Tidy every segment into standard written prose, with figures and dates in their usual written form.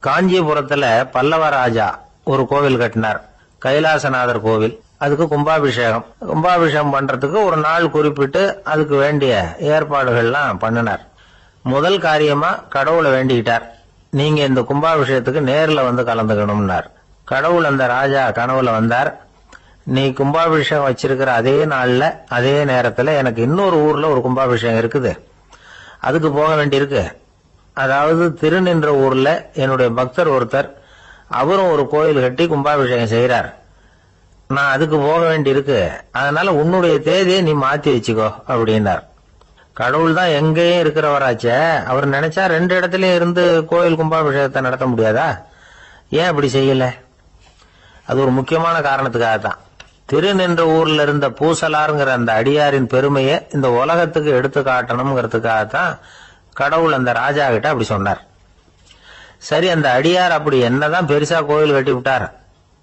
காஞ்சிபுரத்துல பல்லவ ராஜா ஒரு கோவில் கட்டினார், கைலாசநாதர் கோவில். அதுக்கு கும்பாபிஷேகம் பண்றதுக்கு ஒரு நாள் குறிப்பிட்டு அதுக்கு வேண்டிய ஏற்பாடுகள்லாம் பண்ணினார். முதல் காரியமா கடவுளை வேண்டிக்கிட்டார், நீங்க இந்த கும்பாபிஷேகத்துக்கு நேர்ல வந்து கலந்துக்கணும்னார். கடவுள் அந்த ராஜா கனவுல வந்தார், நீ கும்பாபிஷேகம் வச்சிருக்கிற அதே நாள்ல அதே நேரத்துல எனக்கு இன்னொரு ஊர்ல ஒரு கும்பாபிஷேகம் இருக்குது, அதுக்கு போக வேண்டியிருக்கு. அதாவது திருநின்ற ஊர்ல என்னுடைய பக்தர் ஒருத்தர், அவரும் ஒரு கோயில் கட்டி கும்பாபிஷேகம் செய்யறார், நான் அதுக்கு போக வேண்டியிருக்கு, அதனால உன்னுடைய தேதியை நீ மாத்தி வச்சுக்கோ அப்படின்னார். கடவுள் தான் எங்கேயும் இருக்கிறவராச்சே, அவர் நினைச்சா ரெண்டு இடத்துலயும் இருந்து கோயில் கும்பாபிஷேகத்தை நடத்த முடியாதா? ஏன் அப்படி செய்யல? அது ஒரு முக்கியமான காரணத்துக்காகத்தான். திருநின்ற ஊர்ல இருந்த பூசலாருங்கிற அந்த அடியாரின் பெருமையை இந்த உலகத்துக்கு எடுத்து காட்டணுங்கிறதுக்காகத்தான் கடவுள் அந்த ராஜா கிட்ட அப்படி சொன்னார். சரி, அந்த அடியார் அப்படி என்னதான் பெருசா கோயில் கட்டி விட்டார்?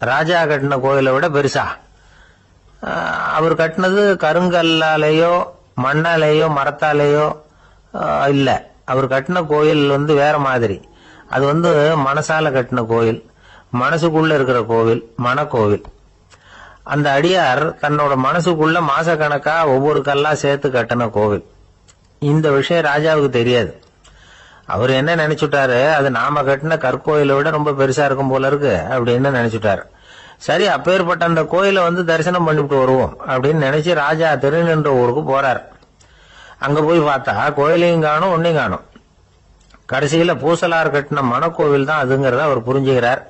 ராஜா கட்டின கோயிலை விட பெருசா? அவர் கட்டினது கருங்கல்லாலேயோ மண்ணாலேயோ மரத்தாலேயோ இல்ல. அவர் கட்டின கோயில் வேற மாதிரி. அது மனசால கட்டின கோயில், மனசுக்குள்ள இருக்கிற கோவில், மனக்கோவில். அந்த அடியார் தன்னோட மனசுக்குள்ள மாசக்கணக்கா ஒவ்வொரு கல்லா சேர்த்து கட்டின கோவில். இந்த விஷயம் ராஜாவுக்கு தெரியாது. அவர் என்ன நினைச்சுட்டாரு, அது நாம கட்டின கற்கோயிலை விட ரொம்ப பெருசா இருக்கும் போல இருக்கு அப்படின்னு நினைச்சுட்டாரு. சரி, அப்பேற்பட்ட அந்த கோயிலை தரிசனம் பண்ணிவிட்டு வருவோம் அப்படின்னு நினைச்சு ராஜா திருநின்ற ஊருக்கு போறார். அங்க போய் பார்த்தா கோயிலையும் காணும், ஒன்னையும் காணும். கடைசியில பூசலார் கட்டின மனக்கோவில் தான் அதுங்கிறத அவர் புரிஞ்சுக்கிறார்.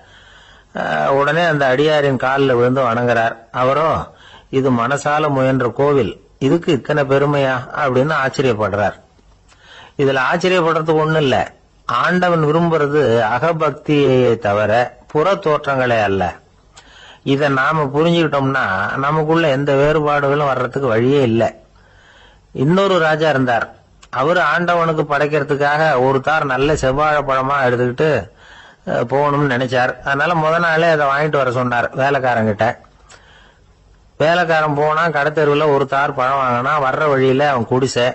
உடனே அந்த அடியாரின் காலில் விழுந்து வணங்குறார். அவரோ, இது மனசால முயன்ற கோவில், இதுக்கு இத்தனை பெருமையா அப்படின்னு ஆச்சரியப்படுறார். இதுல ஆச்சரியப்படுறதுக்கு ஒண்ணு இல்ல. ஆண்டவன் விரும்புறது அகபக்தியை தவிர புற தோற்றங்களே அல்ல. இத நாம புரிஞ்சுக்கிட்டோம்னா நமக்குள்ள எந்த வேறுபாடுகளும் வர்றதுக்கு வழியே இல்லை. இன்னொரு ராஜா இருந்தார். அவரு ஆண்டவனுக்கு படைக்கிறதுக்காக ஒரு தார் நல்ல செவ்வாழை பழமா எடுத்துக்கிட்டு போகணும்னு நினைச்சார். அதனால முத நாளே அதை வாங்கிட்டு வர சொன்னார் வேலைக்காரங்கிட்ட. வேலைக்காரன் போனா கடத்தெருவில் ஒரு தார் பழம் வாங்கினா, வர்ற வழியில அவன் குடிசை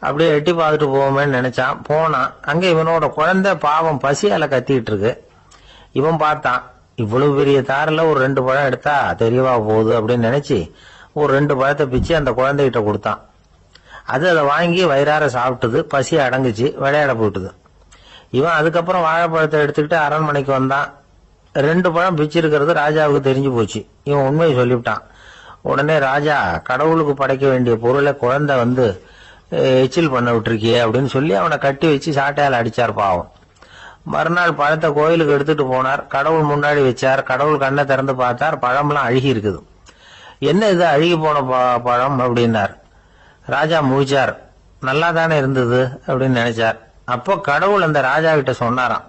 அப்படியே எட்டி பார்த்துட்டு போவோமேன்னு நினைச்சான். போனான், அங்க இவனோட குழந்தை பாவம் பசியால கத்திக்கிட்டு இருக்கு. இவன் பார்த்தான், இவ்வளவு பெரிய தாரில் ஒரு 2 பழம் எடுத்தா தெரியவா போகுது அப்படின்னு நினைச்சு ஒரு 2 பழத்தை பிச்சு அந்த குழந்தைகிட்ட கொடுத்தான். அது அதை வாங்கி வயிறார சாப்பிட்டது, பசி அடங்குச்சு, விளையாட போயிட்டுது. இவன் அதுக்கப்புறம் வாழைப்பழத்தை எடுத்துக்கிட்டு அரண்மனைக்கு வந்தான். 2 பழம் பிச்சிருக்கிறது ராஜாவுக்கு தெரிஞ்சு போச்சு. இவன் உண்மையை சொல்லிவிட்டான். உடனே ராஜா, கடவுளுக்கு படைக்க வேண்டிய பொருளை குழந்தை எச்சில் பண்ண விட்டுருக்கியே அப்படின்னு சொல்லி அவனை கட்டி வச்சு சாட்டையால் அடிச்சார் பாவம். மறுநாள் பழத்தை கோயிலுக்கு எடுத்துட்டு போனார், கடவுள் முன்னாடி வச்சார். கடவுள் கண்ணை திறந்து பார்த்தார், பழம்லாம் அழுகி இருக்குது. என்ன இது அழுகி போன பழம் அப்படின்னார். ராஜா முழிச்சார், நல்லா தானே இருந்தது அப்படின்னு நினைச்சார். அப்போ கடவுள் அந்த ராஜா கிட்ட சொன்னாராம்,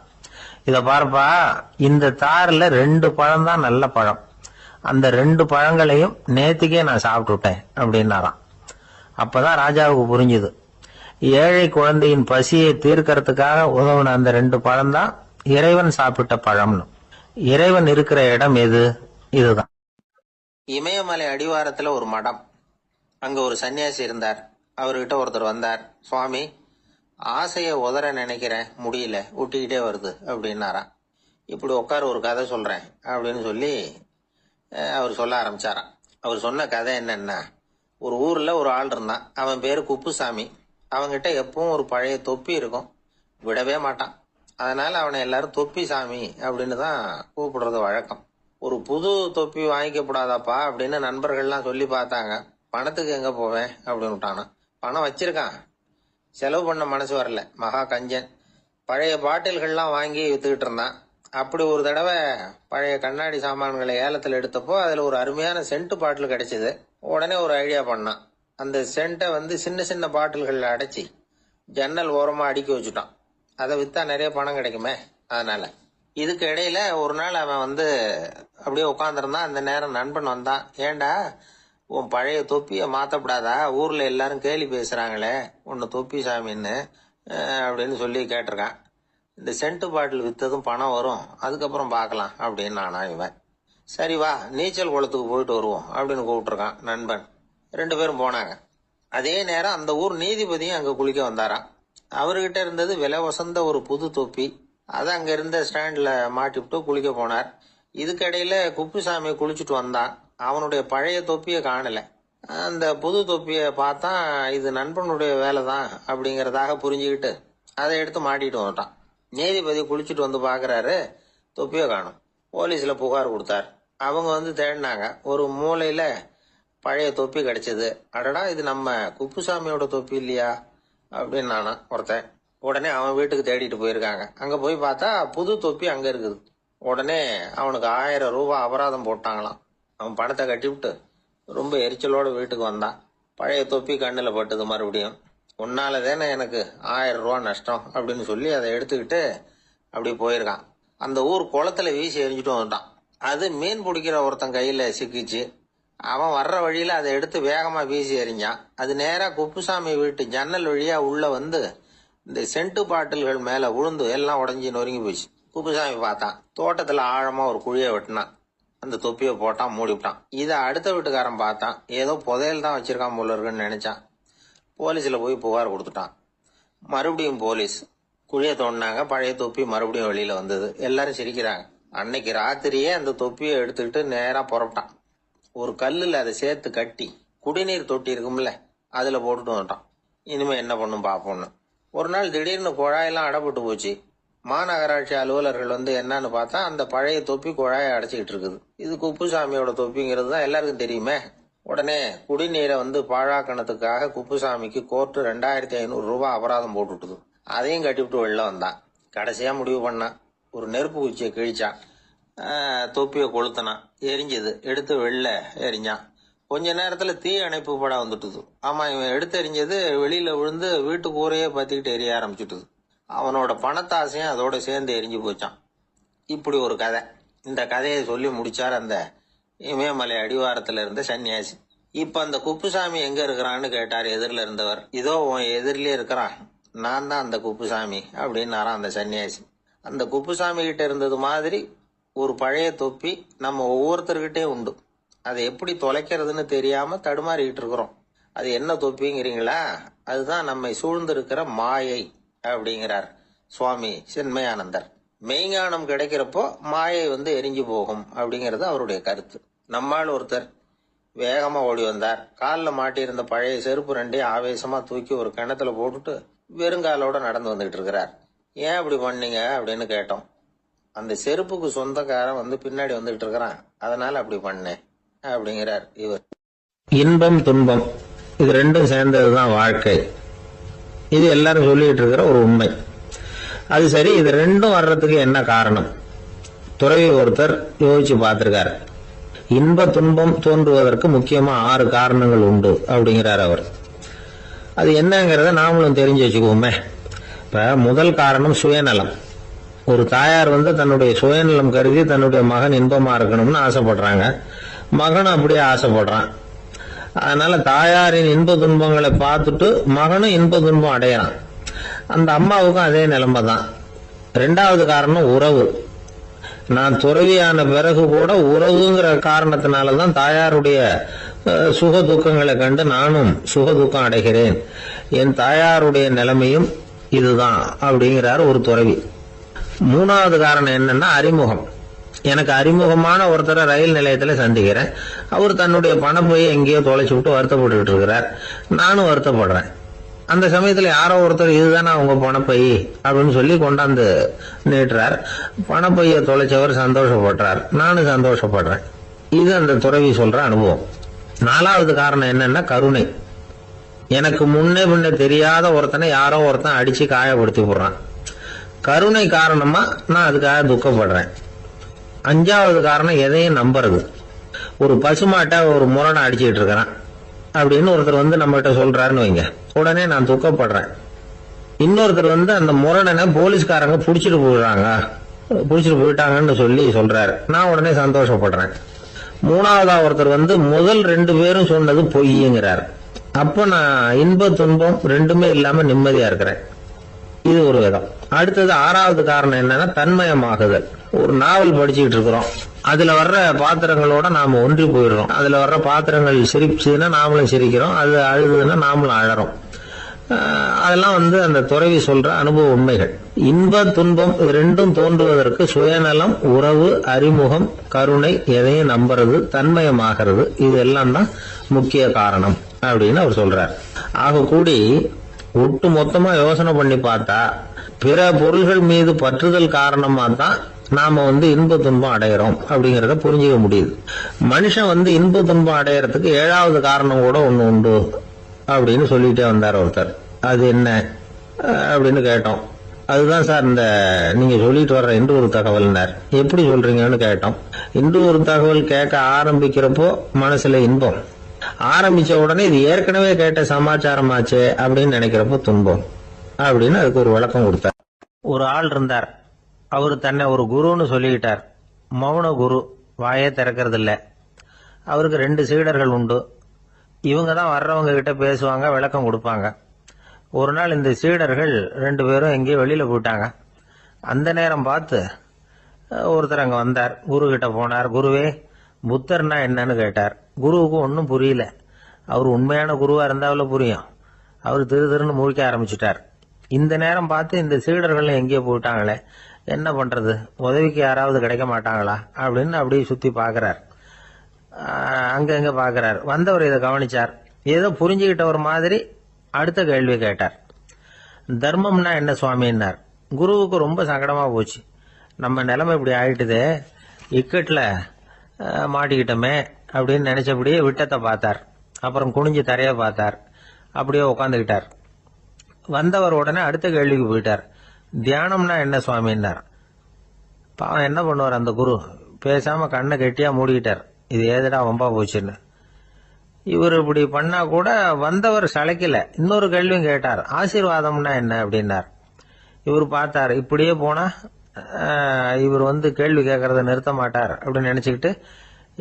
இத பாருப்பா, இந்த தாரில் 2 பழம் தான் நல்ல பழம், அந்த 2 பழங்களையும் நேத்துக்கே நான் சாப்பிட்டுட்டேன் அப்படின்னாராம். அப்பதான் ராஜாவுக்கு புரிஞ்சுது, ஏழை குழந்தையின் பசியை தீர்க்கறதுக்காக உதவுன அந்த 2 பழம் தான் இறைவன் சாப்பிட்ட பழம்னு. இறைவன் இருக்கிற இடம் எது? இதுதான். இமயமலை அடிவாரத்துல ஒரு மடம். அங்க ஒரு சன்னியாசி இருந்தார். அவர்கிட்ட ஒருத்தர் வந்தார். சுவாமி, ஆசைய உதற நினைக்கிறேன், முடியல, ஊட்டிக்கிட்டே வருது அப்படின்னாராம். இப்படி உட்கார, ஒரு கதை சொல்றேன் அப்படின்னு சொல்லி அவர் சொல்ல ஆரம்பிச்சாராம். அவர் சொன்ன கதை என்னன்னா, ஒரு ஊர்ல ஒரு ஆள் இருந்தான். அவன் பேரு குப்புசாமி. அவன்கிட்ட எப்பவும் ஒரு பழைய தொப்பி இருக்கும், விடவே மாட்டான். அதனால அவனை எல்லாரும் தொப்பி சாமி அப்படின்னு தான் கூப்பிடுறது வழக்கம். ஒரு புது தொப்பி வாங்கிக்கப்படாதாப்பா அப்படின்னு நண்பர்கள்லாம் சொல்லி பார்த்தாங்க. பணத்துக்கு எங்க போவேன் அப்படின்னு விட்டானா. பணம் வச்சிருக்கான், செலவு பண்ண மனசு வரல, மகா கஞ்சன். பழைய பாட்டில்கள்லாம் வாங்கி வித்துக்கிட்டு இருந்தான். அப்படி ஒரு தடவை பழைய கண்ணாடி சாமான்களை ஏலத்தில் எடுத்தப்போ அதுல ஒரு அருமையான சென்ட் பாட்டில் கிடைச்சது. உடனே ஒரு ஐடியா பண்ணான். அந்த சென்ட்டை சின்ன சின்ன பாட்டில்கள்ல அடைச்சி ஜன்னல் ஓரமா அடுக்கி வச்சுட்டான். அதை வித்தா நிறைய பணம் கிடைக்குமே, அதனால. இதுக்கு இடையில ஒரு நாள் அவன் அப்படியே உட்காந்துருந்தான். அந்த நேரம் நண்பன் வந்தான். ஏண்டா, உன் பழைய தொப்பியை மாத்தப்படாதா, ஊர்ல எல்லாரும் கேலி பேசுறாங்களே உன்னை தொப்பி சாமின்னு அப்படின்னு சொல்லி கேட்டிருக்கான். இந்த சென்ட் பாட்டில் வித்ததும் பணம் வரும், அதுக்கப்புறம் பார்க்கலாம் அப்படின்னு நானா இவன். சரி வா, நீச்சல் குளத்துக்கு போயிட்டு வருவோம் அப்படின்னு கூப்பிட்டுருக்கான் நண்பன். 2 பேரும் போனாங்க. அதே நேரம் அந்த ஊர் நீதிபதியும் அங்க குளிக்க வந்தாராம். அவர்கிட்ட இருந்தது விலை வசந்த ஒரு புது தொப்பி. அதை அங்க இருந்த ஸ்டாண்ட்ல மாட்டிவிட்டு குளிக்க போனார். இதுக்கிடையில குப்புசாமி குளிச்சுட்டு வந்தான். அவனுடைய பழைய தொப்பியை காணல. அந்த புது தொப்பியை பார்த்தா இது நண்பனுடைய வேலை தான் அப்படிங்கறதாக புரிஞ்சுக்கிட்டு அதை எடுத்து மாட்டிட்டு வந்துட்டான். நீதிபதி குளிச்சுட்டு வந்து பாக்குறாரு, தொப்பியை காணும். போலீஸ்ல புகார் கொடுத்தார். அவங்க வந்து தேடினாங்க. ஒரு மூலையில பழைய தொப்பி கிடைச்சது. அடடா, இது நம்ம குப்புசாமியோட தொப்பி இல்லையா அப்படின்னு நானா ஒருத்தன். உடனே அவன் வீட்டுக்கு தேடிட்டு போயிருக்காங்க. அங்க போய் பார்த்தா புது தொப்பி அங்க இருக்குது. உடனே அவனுக்கு 1000 ரூபாய் அபராதம் போட்டாங்களாம். அவன் பணத்தை கட்டிவிட்டு ரொம்ப எரிச்சலோட வீட்டுக்கு வந்தான். பழைய தொப்பி கண்ணுல பட்டது. மறுபடியும் உன்னாலதானே எனக்கு 1000 ரூபாய் நஷ்டம் அப்படின்னு சொல்லி அதை எடுத்துக்கிட்டு அப்படி போயிருக்கான். அந்த ஊர் குளத்துல வீசி எரிஞ்சுட்டு வந்துட்டான். அது மீன் பிடிக்கிற ஒருத்தன் கையில சிக்கிச்சு. அவன் வர்ற வழியில அதை எடுத்து வேகமா வீசி எறிஞ்சான். அது நேரா குப்புசாமி வீட்டு ஜன்னல் வழியா உள்ள வந்து இந்த சென்ட்டு பாட்டில்கள் மேல உழுந்து எல்லாம் உடஞ்சி நொறுங்கி போச்சு. குப்புசாமி பார்த்தான். தோட்டத்துல ஆழமா ஒரு குழியை வெட்டினான். அந்த தொப்பியை போட்டான், மூடிவிட்டான். இதை அடுத்த வீட்டுக்காரன் பார்த்தான். ஏதோ புதையல் தான் வச்சிருக்கான் போல இருக்குன்னு நினைச்சான். போலீஸ்ல போய் புகார் கொடுத்துட்டான். மறுபடியும் போலீஸ் குழியை தோண்டினாங்க. பழைய தொப்பி மறுபடியும் வெளியில வந்தது. எல்லாரும் சிரிக்கிறாங்க. அன்னைக்கு ராத்திரியே அந்த தொப்பியை எடுத்துக்கிட்டு நேரா புறப்பட்டான். ஒரு கல்லுல அதை சேர்த்து கட்டி குடிநீர் தொட்டி இருக்கும்ல, அதுல போட்டுட்டு வந்துட்டான். இனிமே என்ன பண்ணும் பாப்போம்னு. ஒரு நாள் திடீர்னு குழாயெல்லாம் அடைபட்டு போச்சு. மாநகராட்சி அலுவலர்கள் வந்து என்னன்னு பார்த்தா அந்த பழைய தொப்பி குழாயை அடைச்சிக்கிட்டு இருக்குது. இது குப்புசாமியோட தொப்பிங்கிறது தான் எல்லாருக்கும் தெரியுமே. உடனே குடிநீரை வந்து பாழாக்கணத்துக்காக குப்புசாமிக்கு கோர்ட்டு 2500 ரூபாய் அபராதம் போட்டுட்டுது. அதையும் கட்டிவிட்டு வெளில வந்தான். கடைசியா முடிவு பண்ணான். ஒரு நெருப்பு குச்சியை கிழிச்சான். தொப்பியை கொளுத்தினான். எரிஞ்சது. எடுத்து வெளில எரிஞ்சான். கொஞ்ச நேரத்துல தீ அணைப்பு படம் வந்துட்டுது. ஆமா, இவன் எடுத்து எரிஞ்சது வெளியில விழுந்து வீட்டு கூரையே பத்திக்கிட்டு எரிய ஆரம்பிச்சுட்டுது. அவனோட பணத்தாசையும் அதோட சேர்ந்து எரிஞ்சு போச்சான். இப்படி ஒரு கதை. இந்த கதையை சொல்லி முடிச்சார் அந்த இமயமலை அடிவாரத்துல இருந்த சன்னியாசி. இப்ப அந்த குப்புசாமி எங்க இருக்கிறான்னு கேட்டார் எதிரில இருந்தவர். இதோ உன் எதிரிலே இருக்கிறான், நான் தான் அந்த குப்புசாமி அப்படின்னாராம் அந்த சன்னியாசி. அந்த குப்புசாமி கிட்ட இருந்தது மாதிரி ஒரு பழைய தொப்பி நம்ம ஒவ்வொருத்தர்கிட்டே உண்டு. அதை எப்படி தொலைக்கிறதுன்னு தெரியாம தடுமாறிக்கிட்டு இருக்கிறோம். அது என்ன தொப்பிங்கிறீங்களா? அதுதான் நம்மை சூழ்ந்திருக்கிற மாயை அப்படிங்கிறார் சுவாமி சின்மயானந்தர். மெய்ஞானம் கிடைக்கிறப்போ மாயை வந்து எரிஞ்சு போகும் அப்படிங்கறது அவருடைய கருத்து. நம்மால் ஒருத்தர் வேகமா ஓடி வந்தார். காலில் மாட்டியிருந்த பழைய செருப்பு ரெண்டையும் ஆவேசமா தூக்கி ஒரு கிணத்துல போட்டுட்டு வெறுங்காலோட நடந்து வந்துகிட்டு இருக்கிறார். ஏன் அப்படி பண்ணீங்க அப்படின்னு கேட்டோம். அந்த செருப்புக்கு சொந்தக்காரன் வந்து பின்னாடி வந்துகிட்டு இருக்கிறான், அதனால அப்படி பண்ணேன் அப்படிங்கிறார் இவர். இன்பம் துன்பம் இது ரெண்டும் சேர்ந்ததுதான் வாழ்க்கை. இது எல்லாரும் சொல்லிட்டு இருக்கிற ஒரு உண்மை. அது சரி, இது ரெண்டும் வர்றதுக்கு என்ன காரணம்? துறவி ஒருத்தர் யோசிச்சு பார்த்திருக்காரு. இன்ப துன்பம் தோன்றுவதற்கு முக்கியமா 6 காரணங்கள் உண்டு அப்படிங்கிறார் அவர். அது என்னங்கிறத நாமளும் தெரிஞ்சு வச்சுக்குவோமே. இப்ப முதல் காரணம் சுயநலம். ஒரு தாயார் வந்து தன்னுடைய சுயநலம் கருதி தன்னுடைய மகன் இன்பமா இருக்கணும்னு ஆசைப்படுறாங்க. மகனும் அப்படியே ஆசைப்படுறான். அதனால தாயாரின் இன்ப துன்பங்களை பார்த்துட்டு மகனும் இன்ப துன்பம் அடையறான். அந்த அம்மாவுக்கும் அதே நிலைமை தான். 2வது காரணம் உறவு. நான் துறவியான பிறகு கூட உறவுங்கிற காரணத்தினாலதான் தாயாருடைய சுக துக்கங்களை கண்டு நானும் சுக துக்கம் அடைகிறேன். என் தாயாருடைய நிலைமையும் இதுதான் அப்படிங்கிறார் ஒரு துறவி. 3வது காரணம் என்னன்னா அறிமுகம். எனக்கு அறிமுகமான ஒருத்தரை ரயில் நிலையத்துல சந்திக்கிறேன். அவர் தன்னுடைய பணப்பையை எங்கேயோ தொலைச்சு விட்டு வருத்தப்பட்டு இருக்கிறார். நானும் வருத்தப்படுறேன். அந்த சமயத்துல யாரோ ஒருத்தர் இதுதானே அவங்க பணப்பை அப்படின்னு சொல்லி கொண்டாந்து நீட்டுறார். பணப்பைய தொலைச்சவர் சந்தோஷப்படுறார், நானும் சந்தோஷப்படுறேன். இது அந்த துறவி சொல்ற அனுபவம். 4வது காரணம் என்னன்னா கருணை. எனக்கு முன்னே பின்ன தெரியாத ஒருத்தனை யாரோ ஒருத்தன் அடிச்சு காயப்படுத்தி போடுறான். கருணை காரணமா நான் அதுக்காக துக்கப்படுறேன். 5வது காரணம் எதையும் நம்புறது. ஒரு பசுமாட்டை ஒரு முரணை அடிச்சுட்டு இருக்கிறான் அப்படின்னு ஒருத்தர் வந்து நம்மகிட்ட சொல்றாருன்னு வைங்க, உடனே நான் துக்கப்படுறேன். இன்னொருத்தர் வந்து அந்த முரணனை போலீஸ்காரங்க புடிச்சிட்டு போயிட்டாங்கன்னு சொல்லி சொல்றாரு, நான் உடனே சந்தோஷப்படுறேன். 3வதா ஒருத்தர் வந்து முதல் 2 பேரும் சொன்னது பொய்யுங்கிறார். அப்ப நான் இன்ப துன்பம் ரெண்டுமே இல்லாம நிம்மதியா இருக்கிறேன். இது ஒரு விதம். அடுத்தது 6வது காரணம் என்னன்னா தன்மயமாகுதல். ஒரு நாவல் படிச்சுக்கிட்டு இருக்கிறோம், அதுல வர்ற பாத்திரங்களோட நாம ஒன்றி போயிடுறோம். அதுல வர்ற பாத்திரங்கள் சிரிச்சுன்னா நாமளும் சிரிக்கிறோம், அது அழுதுன்னா நாமளும் அழறோம். அதெல்லாம் வந்து அந்த துறவி சொல்ற அனுபவ உண்மைகள். இன்ப துன்பம் ரெண்டும் தோன்றுவதற்கு சுயநலம், உறவு, அறிமுகம், கருணை, எதையும் நம்புறது, தன்மயமாகிறது, இது எல்லாம் தான் முக்கிய காரணம் அப்படின்னு அவர் சொல்றார். ஆக கூடி ஒட்டு மொத்தமா யோசனை பண்ணி பார்த்தா பிற பொருள்கள் மீது பற்றுதல் காரணமா தான் நாம இன்ப துன்பம் அடையிறோம் அப்படிங்கறத புரிஞ்சுக்க முடியுது. மனுஷன் இன்ப துன்பம் அடையறதுக்கு 7வது காரணம் கூட ஒண்ணு உண்டு அப்படின்னு சொல்லிட்டே வந்தார் ஒருத்தர். அது என்ன அப்படின்னு கேட்டோம். அதுதான் சார் இந்த நீங்க சொல்லிட்டு வர்ற இன்று ஒரு தகவல்னார். எப்படி சொல்றீங்கன்னு கேட்டோம். இன்று ஒரு தகவல் கேட்க ஆரம்பிக்கிறப்போ மனசுல இன்பம், ஆரம்பிச்ச உடனே இது ஏற்கனவே கேட்ட சமாச்சாரமாச்சே அப்படின்னு நினைக்கிறப்போ துன்பம் அப்படின்னு அதுக்கு ஒரு விளக்கம் கொடுத்தார். ஒரு ஆள் இருந்தார். அவரு தன்னை ஒரு குருன்னு சொல்லிக்கிட்டார். மௌன குரு, வாயே திறக்கிறது இல்ல. அவருக்கு 2 சீடர்கள் உண்டு. இவங்க தான் வர்றவங்க கிட்ட பேசுவாங்க, விளக்கம் கொடுப்பாங்க. ஒரு நாள் இந்த சீடர்கள் 2 பேரும் எங்கேயோ வெளியில போயிட்டாங்க. அந்த நேரம் பார்த்து ஒருத்தர் அங்க வந்தார். குரு கிட்ட போனார். குருவே, புத்தர்னா என்னன்னு கேட்டார். குருவுக்கு ஒன்னும் புரியல. அவர் உண்மையான குருவா இருந்தாவில் புரியும். அவர் திருன்னு முழிக்க ஆரம்பிச்சுட்டார். இந்த நேரம் பார்த்து இந்த சீடர்கள் எங்கேயோ போயிட்டாங்களே, என்ன பண்றது, உதவிக்கு யாராவது கிடைக்க மாட்டாங்களா அப்படின்னு அப்படியே சுத்தி பாக்குறார். அங்கங்க பாக்குறார். வந்தவர் இதை கவனிச்சார். ஏதோ புரிஞ்சுக்கிட்ட ஒரு மாதிரி அடுத்த கேள்வி கேட்டார். தர்மம்னா என்ன சுவாமின்னார். குருவுக்கு ரொம்ப சங்கடமா போச்சு. நம்ம நிலைமை இப்படி ஆயிட்டுதே, இக்கட்ல மாட்டிக்கிட்டோமே அப்படின்னு நினைச்சபடியே விட்டத்தை பார்த்தார். அப்புறம் குனிஞ்சு தரைய பார்த்தார். அப்படியே உட்காந்துக்கிட்டார். வந்தவர் உடனே அடுத்த கேள்விக்கு போயிட்டார். தியானம்னா என்ன சுவாமின்னார். பாவம் என்ன பண்ணுவார் அந்த குரு, பேசாம கண்ணை கெட்டியா மூடிக்கிட்டார். இது ஏதடா வம்பா போச்சுன்னு. இவர் இப்படி பண்ணா கூட வந்தவர் சளைக்கல. இன்னொரு கேள்வியும் கேட்டார். ஆசீர்வாதம்னா என்ன அப்படின்னார். இவர் பார்த்தார். இப்படியே போனா இவர் கேள்வி கேட்கறத நிறுத்த மாட்டார் அப்படின்னு நினைச்சுக்கிட்டு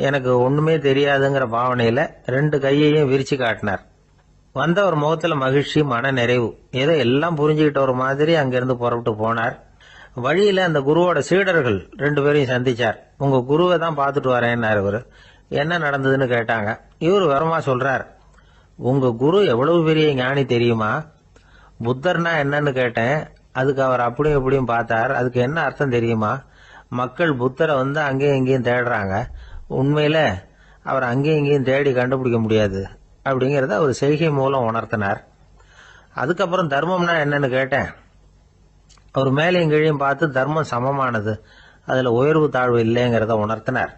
எனக்கு ஒண்ணுமே தெரியாதுங்கிற பாவனையில 2 கையையும் விரிச்சு காட்டினார். வந்தவர் முகத்துல மகிழ்ச்சி, மன நிறைவு, ஏதோ எல்லாம் புரிஞ்சுக்கிட்ட ஒரு மாதிரி அங்கிருந்து புறப்பட்டு போனார். வழியில அந்த குருவோட சீடர்கள் 2 பேரையும் சந்திச்சார். உங்க குருவை தான் பார்த்துட்டு வரேன்னார். இவரு என்ன நடந்ததுன்னு கேட்டாங்க. இவர் விவரமா சொல்றார். உங்க குரு எவ்வளவு பெரிய ஞானி தெரியுமா? புத்தர்னா என்னன்னு கேட்டேன். அதுக்கு அவர் அப்படியும் இப்படியும் பார்த்தார். அதுக்கு என்ன அர்த்தம் தெரியுமா? மக்கள் புத்தரை அங்கேயும் இங்கேயும் தேடுறாங்க. உண்மையில அவர் அங்கேயும் இங்கேயும் தேடி கண்டுபிடிக்க முடியாது அப்படிங்கறத அவர் செய்கை மூலம் உணர்த்தினார். அதுக்கப்புறம் தர்மம்னா என்னன்னு கேட்டேன். அவர் மேலையும் கீழையும் பார்த்து தர்மம் சமமானது, அதுல உயர்வு தாழ்வு இல்லைங்கிறத உணர்த்தினார்.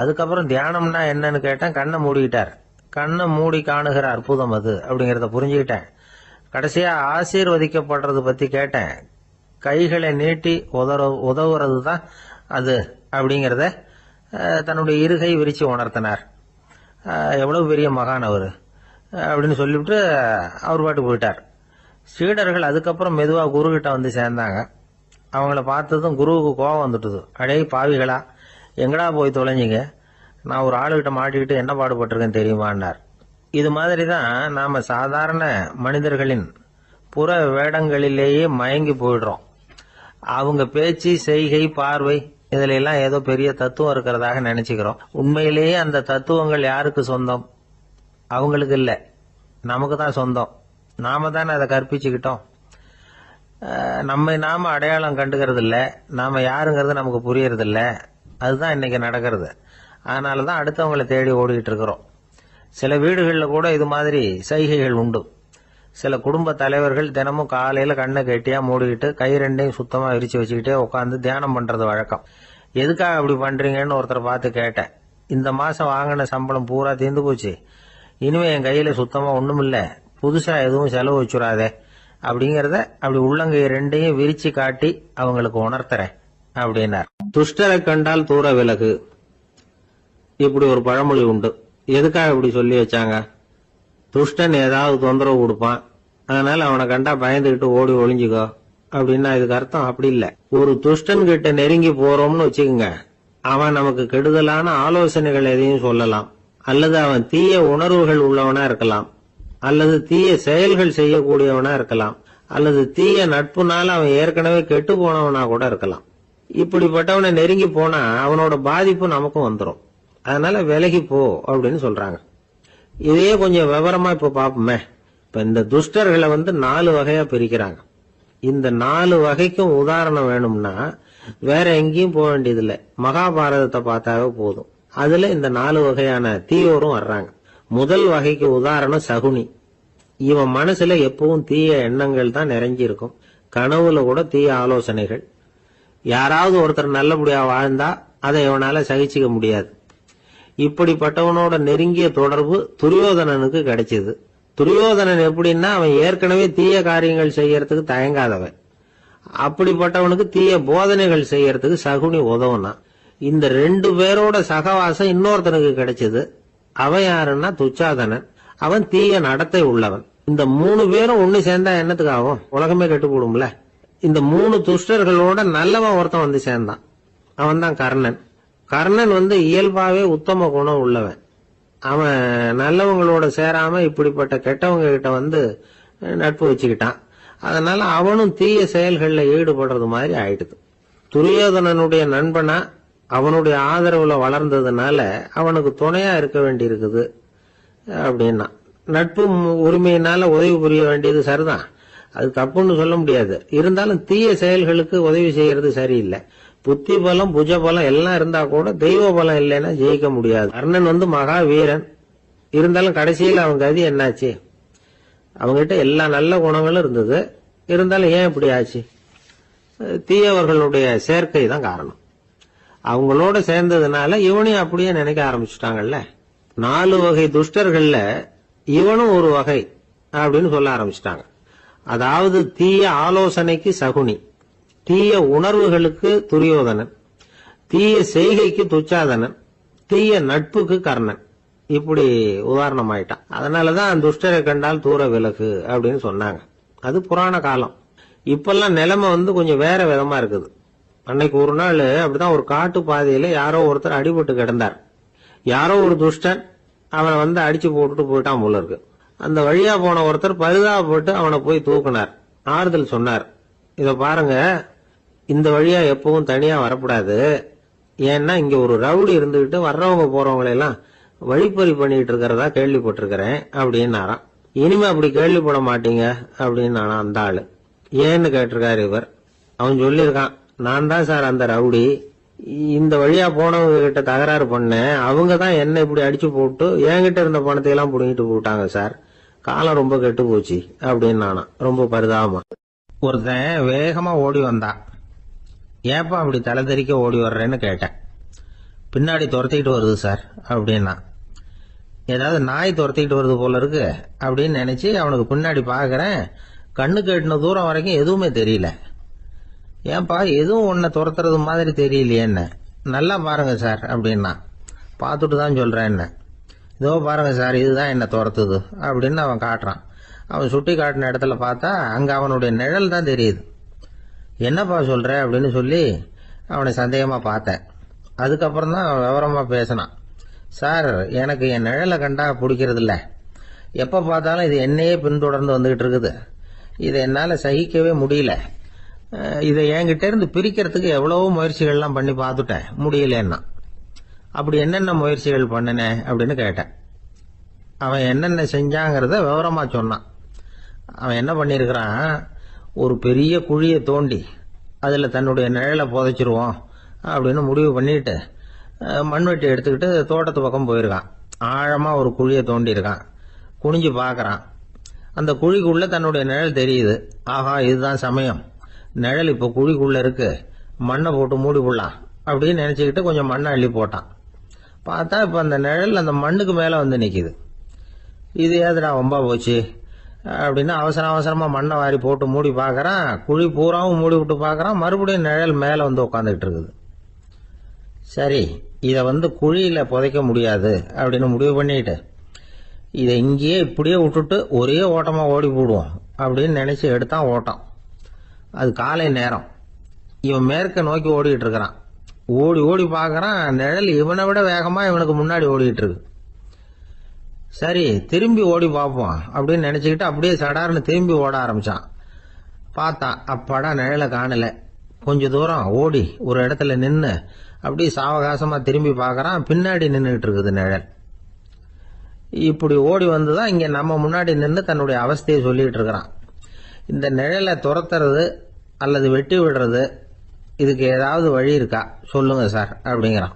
அதுக்கப்புறம் தியானம்னா என்னன்னு கேட்டேன். கண்ணை மூடிக்கிட்டார். கண்ணை மூடி காணுகிற அற்புதம் அது அப்படிங்கறத புரிஞ்சுக்கிட்டேன். கடைசியா ஆசீர்வதிக்கப்படுறது பத்தி கேட்டேன். கைகளை நீட்டி உதவுறது தான் அது அப்படிங்கறத தன்னுடைய இருகை விரிச்சு உணர்த்தினார். எவ்வளவு பெரிய மகான் அவரு அப்படின்னு சொல்லிவிட்டு அவர் பாட்டு போயிட்டார். சீடர்கள் அதுக்கப்புறம் மெதுவா குரு கிட்ட சேர்ந்தாங்க. அவங்கள பார்த்ததும் குருவுக்கு கோபம் வந்துட்டுது. அடே பாவிகளா, எங்கடா போய் தொலைஞ்சிங்க, நான் ஒரு ஆளுகிட்ட மாட்டிக்கிட்டு என்ன பாடுபட்டிருக்கேன் தெரியுமான்னார். இது மாதிரி தான் நாம சாதாரண மனிதர்களின் புற வேடங்களிலேயே மயங்கி போயிடுறோம். அவங்க பேச்சு, செய்கை, பார்வை இதுல எல்லாம் ஏதோ பெரிய தத்துவம் இருக்கிறதாக நினைச்சுக்கிறோம். உண்மையிலேயே அந்த தத்துவங்கள் யாருக்கு சொந்தம்? அவங்களுக்கு இல்ல, நமக்கு தான் சொந்தம். நாம தானே அதை கற்பிச்சுக்கிட்டோம். நாம அடையாளம் கண்டுக்கிறது இல்ல, நாம யாருங்கிறது நமக்கு புரியறது இல்ல. அதுதான் இன்னைக்கு நடக்கிறது. அதனாலதான் அடுத்தவங்களை தேடி ஓடிக்கிட்டு இருக்கிறோம். சில வீடுகளில் கூட இது மாதிரி சைகைகள் உண்டு. சில குடும்ப தலைவர்கள் தினமும் காலையில கண்ணை கெட்டியா மூடிக்கிட்டு கை 2ஐயும் சுத்தமா விரிச்சு வச்சுக்கிட்டே உட்காந்து தியானம் பண்றது வழக்கம். எதுக்காக அப்படி பண்றீங்கன்னு ஒருத்தர் பார்த்து கேட்டேன். இந்த மாசம் வாங்கின சம்பளம் பூரா தீர்ந்து போச்சு, இனிமே என் கையில சுத்தமா ஒண்ணுமில்ல, புதுசா எதுவும் செலவு வச்சுடாதே அப்படிங்கறத அப்படி உள்ளங்கை 2ஐயும் விரிச்சு காட்டி அவங்களுக்கு உணர்த்துறேன் அப்படின்னார். துஷ்டரை கண்டால் தூர விலகு, இப்படி ஒரு பழமொழி உண்டு. எதுக்காக இப்படி சொல்லி வச்சாங்க? துஷ்டன் ஏதாவது தொந்தரவு கொடுப்பான், அதனால அவனை கண்டா பயந்துகிட்டு ஓடி ஒளிஞ்சுக்கோ அப்படின்னா இதுக்கு அர்த்தம் அப்படி இல்ல. ஒரு துஷ்டன் கிட்ட நெருங்கி போறோம்னு வச்சுக்கோங்க, அவன் நமக்கு கெடுதலான ஆலோசனைகள் எதையும் சொல்லலாம், அல்லது அவன் தீய உணர்வுகள் உள்ளவனா இருக்கலாம், அல்லது தீய செயல்கள் செய்யக்கூடியவனா இருக்கலாம், அல்லது தீய நட்புனால அவன் ஏற்கனவே கெட்டு போனவனா கூட இருக்கலாம். இப்படிப்பட்டவனை நெருங்கி போனா அவனோட பாதிப்பு நமக்கும் வந்துடும். அதனால விலகி போ அப்படின்னு சொல்றாங்க. இதையே கொஞ்சம் விவரமா இப்ப பாப்போமே. இப்ப இந்த துஷ்டர்களை 4 வகையா பிரிக்கிறாங்க. இந்த 4 வகைக்கும் உதாரணம் வேணும்னா வேற எங்கேயும் போக வேண்டியதில்லை, மகாபாரதத்தை பார்த்தாவே போதும். அதுல இந்த 4 வகையான தீயோரும் வர்றாங்க. முதல் வகைக்கு உதாரணம் சகுனி. இவன் மனசுல எப்பவும் தீய எண்ணங்கள் தான் நிறைஞ்சி இருக்கும். கனவுல கூட தீய ஆலோசனைகள். யாராவது ஒருத்தர் நல்லபடியா வாழ்ந்தா அதை இவனால சகிச்சுக்க முடியாது. இப்படிப்பட்டவனோட நெருங்கிய தொடர்பு துரியோதனனுக்கு கிடைச்சது. துரியோதனன் எப்படின்னா அவன் ஏற்கனவே தீய காரியங்கள் செய்யறதுக்கு தயங்காதவன். அப்படிப்பட்டவனுக்கு தீய போதனைகள் செய்யறதுக்கு சகுனி உதவுனான். இந்த 2 பேரோட சகவாசம் இன்னொருத்தனுக்கு கிடைச்சது. அவன் யாருன்னா துச்சாதனன். அவன் தீய நடத்தை உள்ளவன். இந்த 3 பேரும் ஒண்ணு சேர்ந்தா என்னத்துக்கு ஆகும்? உலகமே கெட்டு போடும்ல. இந்த 3 துஷ்டர்களோட நல்லவன் ஒருத்தன் வந்து சேர்ந்தான். அவன் தான் கர்ணன். கர்ணன் இயல்பாவே உத்தம குணம் உள்ளவன். அவன் நல்லவங்களோட சேராம இப்படிப்பட்ட கெட்டவங்க கிட்ட நட்பு வச்சுக்கிட்டான். அதனால அவனும் தீய செயல்களில் ஈடுபடுறது மாதிரி ஆயிடுது. துரியோதனனுடைய நண்பனா அவனுடைய ஆதரவுல வளர்ந்ததுனால அவனுக்கு துணையா இருக்க வேண்டி இருக்குது அப்படின்னா. நட்பு உரிமையினால உதவி புரிய வேண்டியது சரிதான், அது தப்புன்னு சொல்ல முடியாது. இருந்தாலும் தீய செயல்களுக்கு உதவி செய்யறது சரியில்லை. புத்தி பலம் புஜ பலம் எல்லாம் இருந்தா கூட தெய்வ பலம் இல்லைன்னா ஜெயிக்க முடியாது. கர்ணன் மகா வீரன். இருந்தாலும் கடைசியில் அவன் கதி என்னாச்சு? அவங்ககிட்ட எல்லா நல்ல குணங்களும் இருந்தது. இருந்தாலும் ஏன் இப்படி ஆச்சு? தீயவர்களுடைய சேர்க்கை தான் காரணம். அவங்களோட சேர்ந்ததுனால இவனையும் அப்படியே நினைக்க ஆரம்பிச்சுட்டாங்கல்ல. 4 வகை துஷ்டர்கள்ல இவனும் ஒரு வகை அப்படின்னு சொல்ல ஆரம்பிச்சுட்டாங்க. அதாவது தீய ஆலோசனைக்கு சகுனி, தீய உணர்வுகளுக்கு துரியோதனன், தீய செய்கைக்கு துச்சாதனன், தீய நட்புக்கு கர்ணன். இப்படி உதாரணம் ஆயிட்டான். அதனாலதான் துஷ்டரை கண்டால் தூர விலகு அப்படின்னு சொன்னாங்க. அது புராண காலம். இப்பெல்லாம் நிலைமை கொஞ்சம் வேற விதமா இருக்குது. அன்னைக்கு ஒரு நாள் அப்படிதான் ஒரு காட்டு பாதையில யாரோ ஒருத்தர் அடிபட்டு கிடந்தார். யாரோ ஒரு துஷ்டன் அவனை அடிச்சு போட்டுட்டு போயிட்டான் போல இருக்கு. அந்த வழியா போன ஒருத்தர் பரிதாபப்பட்டு அவனை போய் தூக்குனார். ஆறுதல் சொன்னார், இத பாருங்க, இந்த வழியா எப்பவும் தனியா வரக்கூடாது. ஏன்னா இங்க ஒரு ரவுடி இருந்துகிட்டு வர்றவங்க போறவங்களெல்லாம் வழிப்பறி பண்ணிட்டு இருக்கிறதா கேள்விப்பட்டிருக்கிறேன் அப்படின்னாராம். இனிமே அப்படி கேள்விப்பட மாட்டீங்க அப்படின்னு அந்த ஆளு. ஏன்னு கேட்டிருக்காரு இவர். அவன் சொல்லியிருக்கான், நான் தான் சார் அந்த ரவுடி. இந்த வழியா போனவங்க கிட்ட தகராறு பண்ணேன். அவங்க தான் என்ன இப்படி அடிச்சு போட்டு என்கிட்ட இருந்த பணத்தை எல்லாம் புடுங்கிட்டு போட்டாங்க சார். காலம் ரொம்ப கெட்டு போச்சு அப்படின்னு நானா ரொம்ப பரிதாபமா. ஒருத்தன் வேகமா ஓடி வந்தான். ஏப்பா அப்படி தலை தெறிக்க ஓடி வர்றேன்னு கேட்டேன். பின்னாடி துரத்திக்கிட்டு வருது சார் அப்படின்னா. ஏதாவது நாய் துரத்திக்கிட்டு வருது போல இருக்கு அப்படின்னு நினைச்சு அவனுக்கு பின்னாடி பாக்குறேன். கண்ணு கேட்டின தூரம் வரைக்கும் எதுவுமே தெரியல. ஏன்பா எதுவும் உன்னை துரத்துறது மாதிரி தெரியலையே என்ன? நல்லா பாருங்க சார் அப்படின்னா. பார்த்துட்டு தான் சொல்றேன் என்ன. இதோ பாருங்க சார், இதுதான் என்ன துரத்துது அப்படின்னு அவன் காட்டுறான். அவன் சுட்டி காட்டின இடத்துல பார்த்தா அங்க அவனுடைய நிழல் தான் தெரியுது. என்னப்பா சொல்ற அப்படின்னு சொல்லி அவனை சந்தேகமா பார்த்தேன். அதுக்கப்புறம் தான் அவன் விவரமா பேசினான். சார், எனக்கு என் நிழலை கண்டா பிடிக்கிறது இல்ல. எப்ப பார்த்தாலும் இது என்னையே பின்தொடர்ந்து வந்துகிட்டு இருக்குது. இதை என்னால சகிக்கவே முடியல. இதை என்கிட்ட இருந்து பிரிக்கிறதுக்கு எவ்வளவோ முயற்சிகள்லாம் பண்ணி பார்த்துட்டேன், முடியலன்னா. அப்படி என்னென்ன முயற்சிகள் பண்ணினேன் அப்படின்னு கேட்டேன். அவன் என்னென்ன செஞ்சாங்கிறத விவரமா சொன்னான். அவன் என்ன பண்ணிருக்கிறான், ஒரு பெரிய குழியை தோண்டி அதுல தன்னுடைய நிழலை புதைச்சிருவோம் அப்படின்னு முடிவு பண்ணிட்டு மண்வெட்டி எடுத்துக்கிட்டு தோட்டத்து பக்கம் போயிருக்கான். ஆழமா ஒரு குழியை தோண்டி இருக்கான். குனிஞ்சு பாக்குறான். அந்த குழிக்குள்ள தன்னுடைய நிழல் தெரியுது. ஆஹா, இதுதான் சமயம், நிழல் இப்ப குழிக்குள்ள இருக்கு, மண்ணை போட்டு மூடி போடலாம் அப்படின்னு நினைச்சுக்கிட்டு கொஞ்சம் மண்ணை அள்ளி போட்டான். பார்த்தா இப்ப அந்த நிழல் அந்த மண்ணுக்கு மேல நிக்குது. இது ஏதுடா வம்பா போச்சு அப்படின்னு அவசரமா மண்ணை வாரி போட்டு மூடி பாக்குறான். குழி பூராவும் மூடி விட்டு பாக்குறான். மறுபடியும் நிழல் மேல உட்காந்துட்டு இருக்குது. சரி, இத குழியில புதைக்க முடியாது அப்படின்னு முடிவு பண்ணிட்டு இதை இங்கேயே இப்படியே விட்டுட்டு ஒரே ஓட்டமா ஓடி போடுவோம் அப்படின்னு நினைச்சு எடுத்தான் ஓட்டம். அது காலை நேரம். இவன் மேற்க நோக்கி ஓடிட்டு இருக்கிறான். ஓடி ஓடி பாக்குறான், நிழல் இவனை விட வேகமா இவனுக்கு முன்னாடி ஓடிட்டு இருக்கு. சரி, திரும்பி ஓடி பார்ப்போம் அப்படின்னு நினைச்சுக்கிட்டு அப்படியே சடார்னு திரும்பி ஓட ஆரம்பிச்சான். பார்த்தான், அப்பாடா நிழலை காணல. கொஞ்ச தூரம் ஓடி ஒரு இடத்துல நின்னு அப்படியே சாவகாசமா திரும்பி பாக்குறான். பின்னாடி நின்றுட்டு இருக்குது நிழல். இப்படி ஓடி வந்துதான் இங்க நம்ம முன்னாடி நின்று தன்னுடைய அவஸ்தையை சொல்லிட்டு இருக்கிறான். இந்த நிழலை துரத்துறது அல்லது வெட்டி விடுறது இதுக்கு ஏதாவது வழி இருக்கா சொல்லுங்க சார் அப்படிங்கிறான்.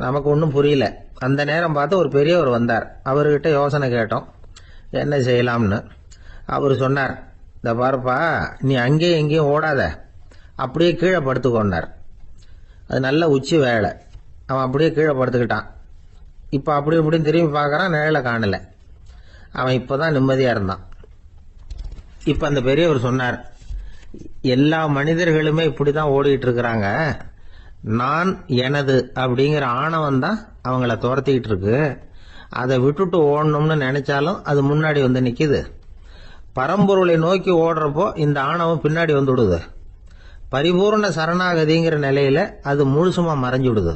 நமக்கு ஒன்றும் புரியல. அந்த நேரம் பார்த்து ஒரு பெரியவர் வந்தார். அவர்கிட்ட யோசனை கேட்டோம், என்ன செய்யலாம்னு. அவர் சொன்னார், இந்த பாருப்பா, நீ அங்கேயும் எங்கேயும் ஓடாத, அப்படியே கீழே படுத்துக்கொண்டார். அது நல்ல உச்சி வேலை. அவன் அப்படியே கீழே படுத்துக்கிட்டான். இப்போ அப்படி இப்படின்னு திரும்பி பார்க்கறான், நிழலை காணல. அவன் இப்போதான் நிம்மதியா இருந்தான். இப்ப அந்த பெரியவர் சொன்னார், எல்லா மனிதர்களுமே இப்படிதான் ஓடிட்டு இருக்கிறாங்க. நான் எனது அப்படிங்கிற ஆணவம் தான் அவங்கள துரத்திக்கிட்டு இருக்கு. அதை விட்டுட்டு ஓடணும்னு நினைச்சாலும் அது முன்னாடி வந்து நிக்குது. பரம்பொருளை நோக்கி ஓடுறப்போ இந்த ஆணவம் பின்னாடி வந்து விடுது. பரிபூர்ண சரணாகதிங்கிற நிலையில அது முழுசுமா மறைஞ்சு விடுது.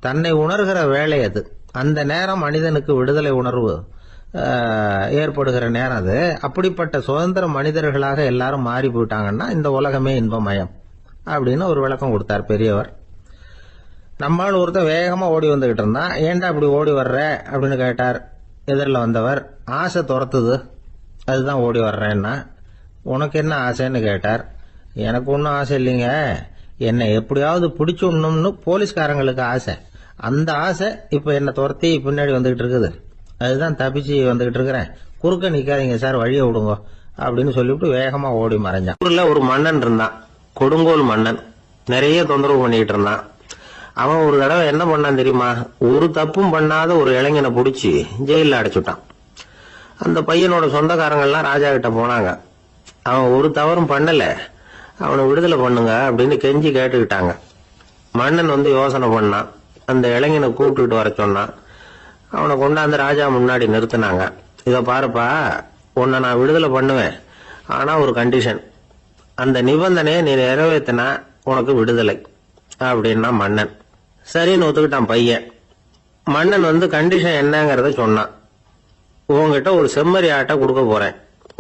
தன்னை உணர்கிற வேலை அது. அந்த நேரம் மனிதனுக்கு விடுதலை உணர்வு ஏற்படுகிற நேரம் அது. அப்படிப்பட்ட சுதந்திர மனிதர்களாக எல்லாரும் மாறி போயிட்டாங்கன்னா இந்த உலகமே இன்பமயம் அப்படின்னு ஒரு விளக்கம் கொடுத்தார் பெரியவர். நம்மால் ஒருத்தர் வேகமா ஓடி வந்துகிட்டு இருந்தான். ஏன்டா அப்படி ஓடி வர்ற அப்படின்னு கேட்டார் எதிரில் வந்தவர். ஆசை துரத்துது, அதுதான் ஓடி வர்றேன்னா. உனக்கு என்ன ஆசைன்னு கேட்டார். எனக்கு ஒன்றும் ஆசை இல்லைங்க, என்னை எப்படியாவது பிடிச்சுடணும்னு போலீஸ்காரங்களுக்கு ஆசை. அந்த ஆசை இப்ப என்னை துரத்தி பின்னாடி வந்துகிட்டு இருக்குது. அதுதான் தப்பிச்சு வந்துகிட்டு இருக்கிறேன். குறுக்க நிக்காதீங்க சார், வழியை விடுங்க அப்படின்னு சொல்லிவிட்டு வேகமா ஓடி மறைஞ்சான். ஊர்ல ஒரு மன்னன் இருந்தான், கொடுங்கோல் மன்னன். நிறைய தொந்தரவு பண்ணிட்டு இருந்தான். அவன் ஒரு தடவை என்ன பண்ணான் தெரியுமா? ஒரு தப்பும் பண்ணாத ஒரு இளைஞனை பிடிச்சி ஜெயில அடைச்சுட்டான். அந்த பையனோட சொந்தக்காரங்கள்லாம் ராஜா கிட்ட போனாங்க. அவன் ஒரு தவறும் பண்ணல, அவனை விடுதலை பண்ணுங்க அப்படின்னு கெஞ்சி கேட்டுக்கிட்டாங்க. மன்னன் வந்து யோசனை பண்ணான். அந்த இளைஞனை கூப்பிட்டுட்டு வர சொன்னான். அவனை கொண்டாந்து ராஜா முன்னாடி நிறுத்தினாங்க. இதை பாருப்பா, உன்னை நான் விடுதலை பண்ணுவேன், ஆனா ஒரு கண்டிஷன். அந்த நிபந்தனையை நீ நிறைவேற்றினா உனக்கு விடுதலை அப்படின்னா மன்னன். சரின்னு ஒத்துக்கிட்டான் பையன். மன்னன் வந்து கண்டிஷன் என்னங்கிறத சொன்னான். உங்ககிட்ட ஒரு செம்மறி ஆட்டை கொடுக்க போறேன்.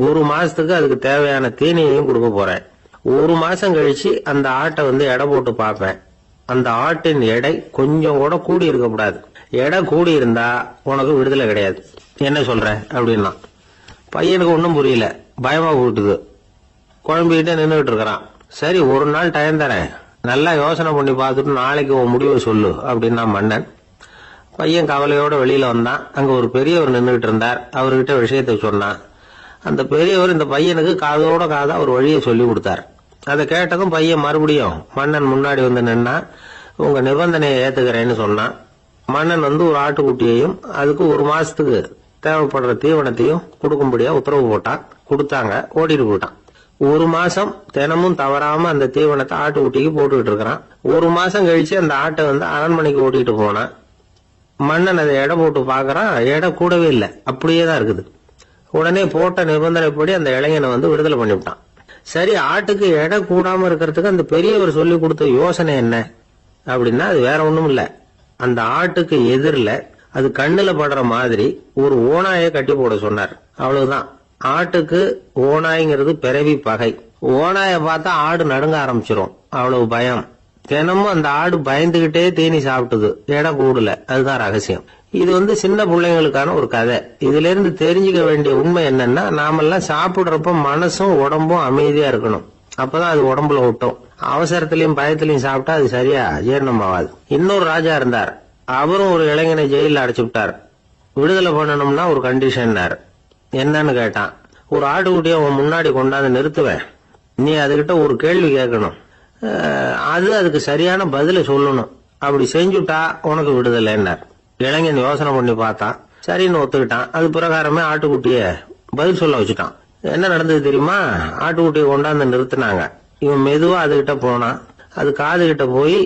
1 மாசத்துக்கு அதுக்கு தேவையான தீனியையும் கொடுக்க போறேன். 1 மாசம் கழிச்சு அந்த ஆட்டை வந்து எடை போட்டு பார்ப்பேன். அந்த ஆட்டின் எடை கொஞ்சம் கூட கூடி இருக்கக்கூடாது. எடை கூடி இருந்தா உனக்கு விடுதலை கிடையாது. என்ன சொல்ற அப்படின்னா. பையனுக்கு ஒன்றும் புரியல, பயமா போட்டுது. குழம்பிக்கிட்டே நின்றுட்டு இருக்கிறான். சரி, ஒரு நாள் டைம் தரேன், நல்லா யோசனை பண்ணி பார்த்துட்டு நாளைக்கு உன் முடிவை சொல்லு அப்படின்னா மன்னன். பையன் கவலையோட வெளியில வந்தான். அங்க ஒரு பெரியவர் நின்றுட்டு இருந்தார். அவர்கிட்ட விஷயத்தை சொன்னான். அந்த பெரியவர் இந்த பையனுக்கு காதோட காதா ஒரு வழியை சொல்லி கொடுத்தார். அதை கேட்டதும் பையன் மறுபடியும் மன்னன் முன்னாடி வந்து நின்னா, உங்க நிபந்தனையை ஏத்துக்கிறேன்னு சொன்னான். மன்னன் வந்து ஒரு ஆட்டுக்குட்டியையும் அதுக்கு 1 மாசத்துக்கு தேவைப்படுற தீவனத்தையும் கொடுக்கும்படியா உத்தரவு போட்டான். கொடுத்தாங்க, ஓடிட்டு போயிட்டான். 1 மாசம் தினமும் தவறாம அந்த தீவனத்தை ஆட்டுக்குட்டிக்கு போட்டுக்கிட்டு இருக்கிறான். 1 மாசம் கழிச்சு அந்த ஆட்டை வந்து அரண்மனைக்கு ஓட்டிட்டு போனான். மன்னன் அதை எடை போட்டு பாக்குறான், எடை கூடவே இல்லை, அப்படியே தான் இருக்குது. உடனே போட்ட நிபந்தனைப்படி அந்த இளைஞனை வந்து விடுதலை பண்ணிவிட்டான். சரி, ஆட்டுக்கு எடை கூடாம இருக்கிறதுக்கு அந்த பெரியவர் சொல்லி கொடுத்த யோசனை என்ன அப்படின்னா, அது வேற ஒண்ணும் இல்ல. அந்த ஆட்டுக்கு எதிரில அது கண்ணுல படுற மாதிரி ஒரு ஓநாயை கட்டி போட சொன்னார். அவ்வளவுதான். ஆட்டுக்கு ஓநாய்ங்கிறது பிறவி பகை. ஓநாயை பார்த்தா ஆடு நடுங்க ஆரம்பிச்சிரும், அவ்வளவு பயம். தினமும் அந்த ஆடு பயந்துகிட்டே தீனி சாப்பிட்டுது, எடை கூடல. அதுதான் ரகசியம். இது வந்து சின்ன பிள்ளைங்களுக்கான ஒரு கதை. இதுல இருந்து தெரிஞ்சுக்க வேண்டிய உண்மை என்னன்னா, நாமெல்லாம் சாப்பிடுறப்ப மனசும் உடம்பும் அமைதியா இருக்கணும். அப்பதான் அது உடம்புல விட்டும். அவசரத்திலையும் பயத்திலையும் சாப்பிட்டா அது சரியா ஜீரணம் ஆகாது. இன்னொரு ராஜா இருந்தார். அவரும் ஒரு இளைஞனை ஜெயில அடைச்சு விட்டார். விடுதலை பண்ணணும்னா ஒரு கண்டிஷன். என்னன்னு கேட்டான். ஒரு ஆட்டுக்குட்டியை உன் முன்னாடி கொண்டாந்து நிறுத்துவேன், நீ அதுகிட்ட ஒரு கேள்வி கேட்கணும், அதுக்கு சரியான பதில சொல்லணும். அப்படி செஞ்சுட்டா உனக்கு விடுதலைன்னார். இளைஞன் யோசனை பண்ணி பார்த்தான். சரின்னு ஒத்துக்கிட்டான். அது பிரகாரமே ஆட்டுக்குட்டிய பதில் சொல்ல வச்சுட்டான். என்ன நடந்தது தெரியுமா? ஆட்டுக்குட்டியை கொண்டாந்து நிறுத்தினாங்க. இவன் மெதுவா அதுகிட்ட போனான். அது காது கிட்ட போய்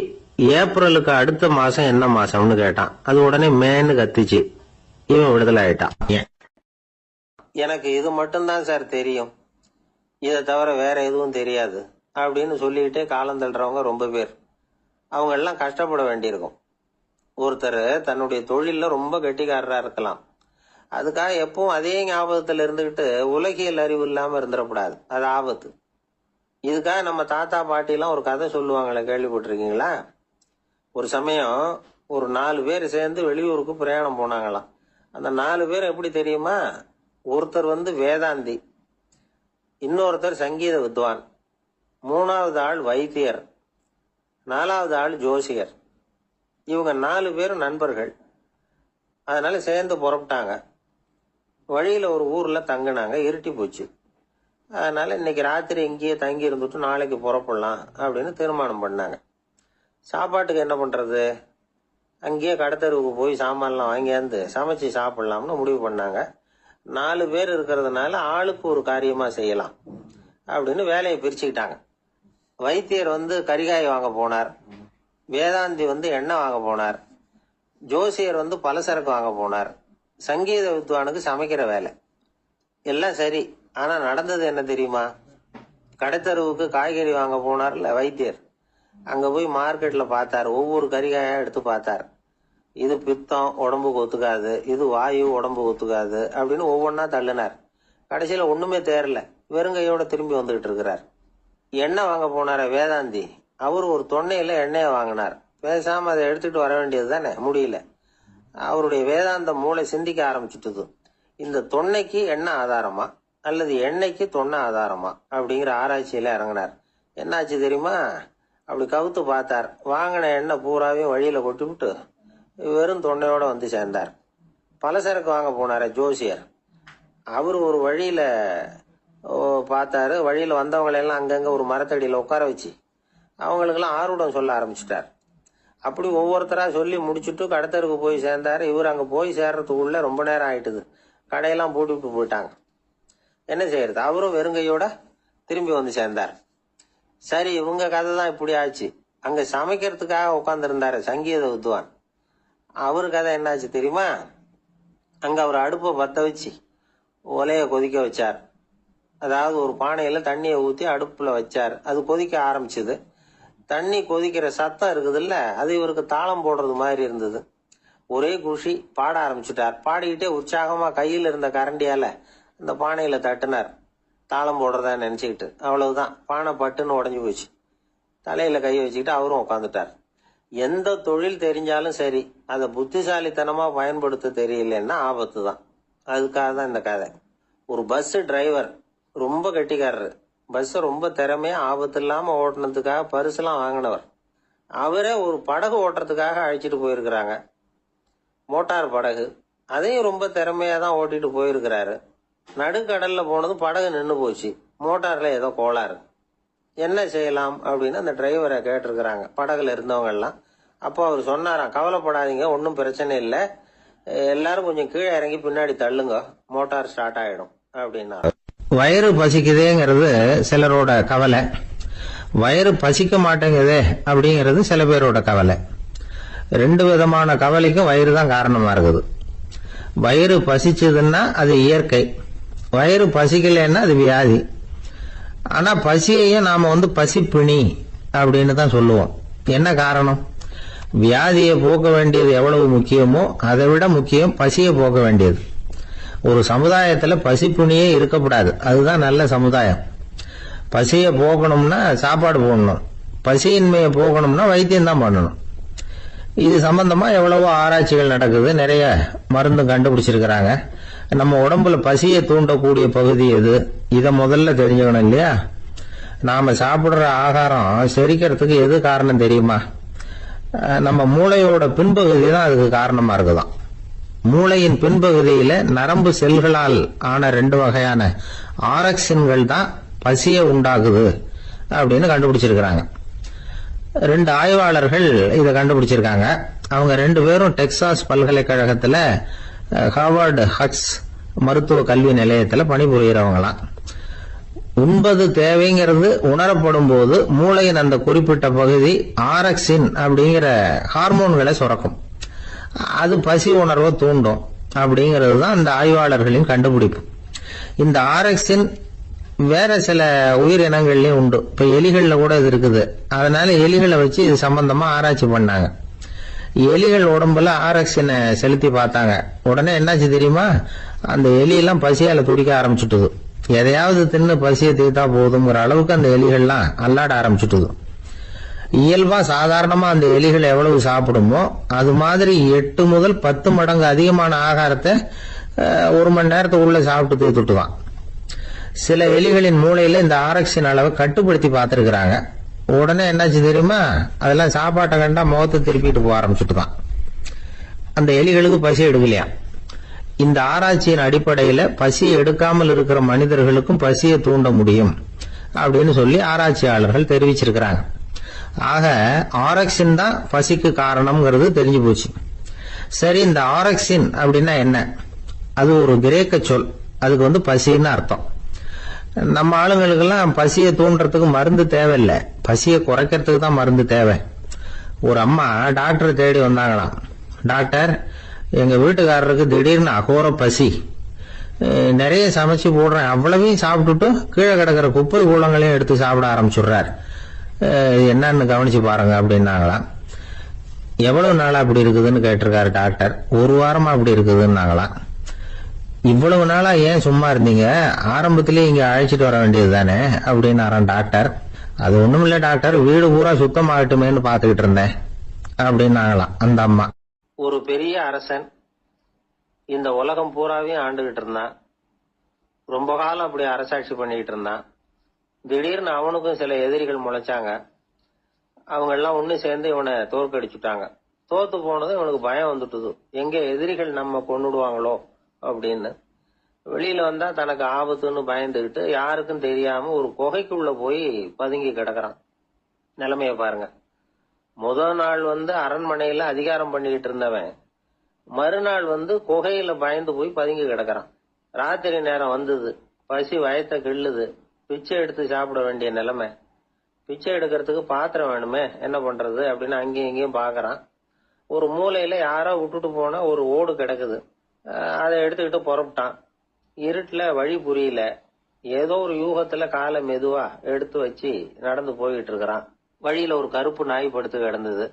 ஏப்ரலுக்கு அடுத்த மாசம் என்ன மாசம்னு கேட்டான். அது உடனே மேன்னு கத்திச்சு. இவன் விடுதலை ஆயிட்டான். எனக்கு இது மட்டும்தான் சார் தெரியும், இதை தவிர வேற எதுவும் தெரியாது அப்படின்னு சொல்லிக்கிட்டே காலம் தள்ளுறவங்க ரொம்ப பேர். அவங்க எல்லாம் கஷ்டப்பட வேண்டியிருக்கும். ஒருத்தர் தன்னுடைய தொழில ரொம்ப கெட்டிக்காரரா இருக்கலாம். அதுக்காக எப்பவும் அதே ஞாபகத்துல இருந்துகிட்டு உலகியல் அறிவு இல்லாம இருந்துடக்கூடாது, அது ஆபத்து. இதுக்காக நம்ம தாத்தா பாட்டி எல்லாம் ஒரு கதை சொல்லுவாங்களே, கேள்விப்பட்டிருக்கீங்களா? ஒரு சமயம் ஒரு 4 பேர் சேர்ந்து வெளியூருக்கு பிரயாணம் போனாங்களாம். அந்த 4 பேர் எப்படி தெரியுமா? ஒருத்தர் வந்து வேதாந்தி, இன்னொருத்தர் சங்கீத வித்வான், மூணாவது ஆள் வைத்தியர், நாலாவது ஆள் ஜோசியர். இவங்க 4 பேரும் நண்பர்கள். அதனால சேர்ந்து புறப்பட்டாங்க. வழியில ஒரு ஊர்ல தங்கினாங்க. இருட்டி போச்சு. அதனால இன்னைக்கு ராத்திரி இங்கேயே தங்கி இருந்துட்டு நாளைக்கு புறப்படலாம் அப்படின்னு தீர்மானம் பண்ணாங்க. சாப்பாட்டுக்கு என்ன பண்றது? அங்கேயே கடத்தெருவுக்கு போய் சாமான்லாம் வாங்கியாந்து சமைச்சு சாப்பிடலாம்னு முடிவு பண்ணாங்க. 4 பேர் இருக்கிறதுனால ஆளுக்கு ஒரு காரியமா செய்யலாம் அப்படின்னு வேலையை பிரிச்சுக்கிட்டாங்க. வைத்தியர் கரிகாய் வாங்க போனார், வேதாந்தி எண்ணெய் வாங்க போனார், ஜோசியர் பலசரக்கு வாங்க போனார், சங்கீத வித்வானுக்கு சமைக்கிற வேலை. எல்லாம் சரி. ஆனா நடந்தது என்ன தெரியுமா? கடைத்தருவுக்கு காய்கறி வாங்க போனார்ல வைத்தியர், அங்க போய் மார்க்கெட்ல பார்த்தார். ஒவ்வொரு கரிகாயா எடுத்து பார்த்தார். இது பித்தம், உடம்புக்கு ஒத்துக்காது, இது வாயு, உடம்புக்கு ஒத்துக்காது அப்படின்னு ஒவ்வொன்னா தள்ளினார். கடைசியில ஒண்ணுமே தேரல. வெறுங்கையோட திரும்பி வந்துகிட்டு இருக்கிறார். எண்ணெய் வாங்க போனார வேதாந்தி, அவர் ஒரு தொன்னையில எண்ணெயை வாங்கினார். பேசாம அதை எடுத்துட்டு வர வேண்டியது தானே, முடியல. அவருடைய வேதாந்த மூளை சிந்திக்க ஆரம்பிச்சுட்டுது. இந்த தொன்னைக்கு எண்ணெய் ஆதாரமா அல்லது எண்ணெய்க்கு தொன்னை ஆதாரமா அப்படிங்கிற ஆராய்ச்சியில இறங்கினார். என்னாச்சு தெரியுமா? அப்படி கவுத்து பார்த்தார். வாங்கின எண்ணெய் பூராவே வழியில கொட்டி விட்டு வெறும் தொன்னையோட சேர்ந்தார். பலசரக்கு வாங்க போனார ஜோசியர், அவர் ஒரு வழியில பார்த்தாரு. வழியில வந்தவங்களெல்லாம் அங்கங்க ஒரு மரத்தடியில உட்கார வச்சு அவங்களுக்கெல்லாம் ஆர்வம் சொல்ல ஆரம்பிச்சுட்டார். அப்படி ஒவ்வொருத்தரா சொல்லி முடிச்சுட்டு கடத்தருக்கு போய் சேர்ந்தாரு. இவர் அங்க போய் சேர்றதுக்குள்ள ரொம்ப நேரம் ஆயிட்டுது. கடையெல்லாம் பூட்டிவிட்டு போயிட்டாங்க. என்ன செய்யறது? அவரும் வெறுங்கையோட திரும்பி சேர்ந்தார். சரி, இவங்க கதை தான் இப்படி ஆச்சு. அங்க சமைக்கிறதுக்காக உட்கார்ந்துருந்தாரு சங்கீத வித்வான், அவரு கதை என்னாச்சு தெரியுமா? அங்க அவர் அடுப்பை பத்த வச்சு ஒலைய கொதிக்க வச்சார். அதாவது ஒரு பானையில தண்ணியை ஊத்தி அடுப்புல வச்சார். அது கொதிக்க ஆரம்பிச்சது. தண்ணி கொதிக்கிற சத்தம் இருக்குதுல்ல, அது இவருக்கு தாளம் போடுறது மாதிரி இருந்தது. ஒரே குஷி, பாட ஆரம்பிச்சுட்டார். பாடிக்கிட்டே உற்சாகமா கையில் இருந்த கரண்டியால அந்த பானையில தட்டினார், தாளம் போடுறதா நினைச்சுக்கிட்டு. அவ்வளவுதான், பானை பட்டுன்னு உடஞ்சு போச்சு. தலையில கை வச்சுக்கிட்டு அவரும் உட்காந்துட்டார். எந்த தொழில் தெரிஞ்சாலும் சரி, அதை புத்திசாலித்தனமா பயன்படுத்த தெரியலன்னா ஆபத்து தான். அதுக்காக தான் இந்த கதை. ஒரு பஸ் டிரைவர் ரொம்ப கெட்டிக்காரரு. பஸ் ரொம்ப திறமையா ஆபத்து இல்லாம ஓட்டுனதுக்காக பரிசுலாம் வாங்கினவர். அவரே ஒரு படகு ஓட்டுறதுக்காக அழைச்சிட்டு போயிருக்கிறாங்க, மோட்டார் படகு. அதையும் ரொம்ப திறமையா தான் ஓட்டிட்டு போயிருக்கிறாரு. நடுக்கடல்ல போனதும் படகு நின்று போச்சு. மோட்டார்ல ஏதோ கோளாறு. என்ன செய்யலாம் அப்படின்னு அந்த டிரைவரை கேட்டிருக்கிறாங்க படகுல இருந்தவங்க எல்லாம். அப்போ அவர் சொன்னாராம், கவலைப்படாதீங்க, ஒன்றும் பிரச்சனை இல்லை, எல்லாரும் கொஞ்சம் கீழே இறங்கி பின்னாடி தள்ளுங்க, மோட்டார் ஸ்டார்ட் ஆயிடும் அப்படின்னா. வயிறு பசிக்குதேங்கிறது சிலரோட கவலை, வயிறு பசிக்க மாட்டேங்குதே அப்படிங்கிறது சில பேரோட கவலை. 2 விதமான கவலைக்கும் வயிறு தான் காரணமா இருக்குது. வயிறு பசிச்சதுன்னா அது இயற்கை, வயிறு பசிக்கலைன்னா அது வியாதி. ஆனா பசியையும் நாம பசிப்பிணி அப்படின்னு தான் சொல்லுவோம். என்ன காரணம்? வியாதியை போக்க வேண்டியது எவ்வளவு முக்கியமோ அதை விட முக்கியம் பசியை போக்க வேண்டியது. ஒரு சமுதாயத்துல பசிப்பிணியே இருக்கக்கூடாது, அதுதான் நல்ல சமுதாயம். பசியை போக்கணும்னா சாப்பாடு போடணும், பசியின்மையை போக்கணும்னா வைத்தியம் தான் பண்ணணும். இது சம்பந்தமா எவ்வளவோ ஆராய்ச்சிகள் நடக்குது, நிறைய மருந்து கண்டுபிடிச்சிருக்கிறாங்க. நம்ம உடம்புல பசியை தூண்டக்கூடிய பகுதி எது, இதை முதல்ல தெரிஞ்சுக்கணும் இல்லையா? நாம சாப்பிடுற ஆகாரம் செரிக்கிறதுக்கு எது காரணம் தெரியுமா? நம்ம மூளையோட பின்பகுதி தான் அதுக்கு காரணமா இருக்குதாம். மூளையின் பின்பகுதியில நரம்பு செல்களால் ஆன 2 வகையான ஆரக்சின்கள் தான் பசியை உண்டாக்குது அப்படின்னு கண்டுபிடிச்சிருக்கிறாங்க. 2 ஆய்வாளர்கள் இதை கண்டுபிடிச்சிருக்காங்க. அவங்க 2 பேரும் டெக்சாஸ் பல்கலைக்கழகத்துல ஹார்வர்டு ஹக்ஸ் மருத்துவ கல்வி நிலையத்துல பணிபுரியறவங்களாம். உண்பது தேவைங்கிறது உணரப்படும் போது மூளையின் அந்த குறிப்பிட்ட பகுதி ஆரக்சின் அப்படிங்கிற ஹார்மோன்களை சுரக்கும். அது பசி உணர்வை தூண்டும் அப்படிங்கிறது தான் இந்த ஆய்வாளர்களின் கண்டுபிடிப்பு. இந்த ஆரக்சின் வேற சில உயிரினங்கள்லயும் உண்டு. இப்ப எலிகள்ல கூட இது இருக்குது. அதனால எலிகளை வச்சு இது சம்பந்தமா ஆராய்ச்சி பண்ணாங்க. எலிகள் உடம்புல ஆரக்சினை செலுத்தி பார்த்தாங்க. உடனே என்னாச்சு தெரியுமா? அந்த எலியெல்லாம் பசியால துடிக்க ஆரம்பிச்சுட்டுது. எதையாவது தின்னு பசியை தீர்த்தா போதுங்கிற அளவுக்கு அந்த எலிகள்லாம் அல்லாட ஆரம்பிச்சுட்டுது. இயல்பா சாதாரணமா அந்த எலிகள் எவ்வளவு சாப்பிடுமோ அது மாதிரி 8 முதல் 10 மடங்கு அதிகமான ஆகாரத்தை 1 மணி நேரத்துக்குள்ள சாப்பிட்டு தீர்த்துட்டுவான். சில எலிகளின் மூளையில இந்த ஆரக்சின் அளவை கட்டுப்படுத்தி பார்த்திருக்கிறாங்க. உடனே என்னாச்சு தெரியுமா, அதெல்லாம் சாப்பாட்டை கண்டா முகத்தை திருப்பிட்டு போக ஆரம்பிச்சுட்டுதான். அந்த எலிகளுக்கு பசி எடுக்கலையா. இந்த ஆராய்ச்சியின் அடிப்படையில பசியை எடுக்காமல் இருக்கிற மனிதர்களுக்கும் பசியை தூண்ட முடியும் அப்படின்னு சொல்லி ஆராய்ச்சியாளர்கள் தெரிவிச்சிருக்கிறாங்க. ஆக ஆரக்சின் தான் பசிக்கு காரணம்ங்கிறது தெரிஞ்சு போச்சு. சரி, இந்த ஆரக்சின் அப்படின்னா என்ன? அது ஒரு கிரேக்க சொல். அதுக்கு பசின்னு அர்த்தம். நம்ம ஆளுங்களுக்கெல்லாம் பசியை தூண்டுறதுக்கு மருந்து தேவையில்லை, பசியை குறைக்கிறதுக்கு தான் மருந்து தேவை. ஒரு அம்மா டாக்டரை தேடி வந்தாங்களாம். டாக்டர், எங்க வீட்டுக்காரருக்கு திடீர்னு அகோர பசி, நிறைய சமைச்சு போடுறேன், அவ்வளவையும் சாப்பிட்டுட்டு கீழே கிடக்கிற குப்பை கூலங்களையும் எடுத்து சாப்பிட ஆரம்பிச்சுடுறார், என்னன்னு கவனிச்சு பாருங்க அப்படின்னாங்களாம். எவ்வளவு நாளா அப்படி இருக்குதுன்னு கேட்டிருக்காரு டாக்டர். ஒரு வாரமா அப்படி இருக்குதுன்னாங்களாம். இவ்வளவு நாளா ஏன் சும்மா இருந்தீங்க, ஆரம்பத்திலேயே இங்க அழைச்சிட்டு வர வேண்டியது தானே அப்படின்னாராம் டாக்டர். அது ஒண்ணும் இல்ல டாக்டர், வீடு பூரா சுத்தமாகட்டுமேன்னு பாத்துக்கிட்டு இருந்தேன் அப்படின்னாங்களாம் அந்த அம்மா. ஒரு பெரிய அரசன் இந்த உலகம் பூராவையும் ஆண்டுகிட்டு இருந்தான். ரொம்ப காலம் அப்படி அரசாட்சி பண்ணிக்கிட்டு இருந்தான். திடீர்னு அவனுக்கும் சில எதிரிகள் முளைச்சாங்க. அவங்க எல்லாம் ஒண்ணு சேர்ந்து இவனை தோற்கடிச்சுட்டாங்க. தோத்து போனது இவனுக்கு பயம் வந்துட்டுது, எங்க எதிரிகள் நம்ம கொன்னுடுவாங்களோ அப்படின்னு. வெளியில வந்தா தனக்கு ஆபத்துன்னு பயந்துகிட்டு யாருக்கும் தெரியாம ஒரு குகைக்குள்ள போய் பதுங்கி கிடக்குறான். நிலைமைய பாருங்க. முதல் நாள் அரண்மனையில அதிகாரம் பண்ணிக்கிட்டு இருந்தவன் மறுநாள் குகையில பயந்து போய் பதுங்கி கிடக்குறான். ராத்திரி நேரம் வந்தது, பசி வயத்தை கிள்ளுது, பிச்சை எடுத்து சாப்பிட வேண்டிய நிலைமை. பிச்சை எடுக்கிறதுக்கு பாத்திரம் வேணுமே, என்ன பண்றது அப்படின்னு அங்கேயும் இங்கேயும் பாக்குறான். ஒரு மூலையில யாரோ விட்டுட்டு போன ஒரு ஓடு கிடக்குது, அதை எடுத்துக்கிட்டு புறப்பட்டான். இருட்டுல வழி புரியல, ஏதோ ஒரு யூகத்துல காலை மெதுவா எடுத்து வச்சு நடந்து போயிட்டு இருக்கிறான். வழியில ஒரு கருப்பு நாய் படுத்து கிடந்தது.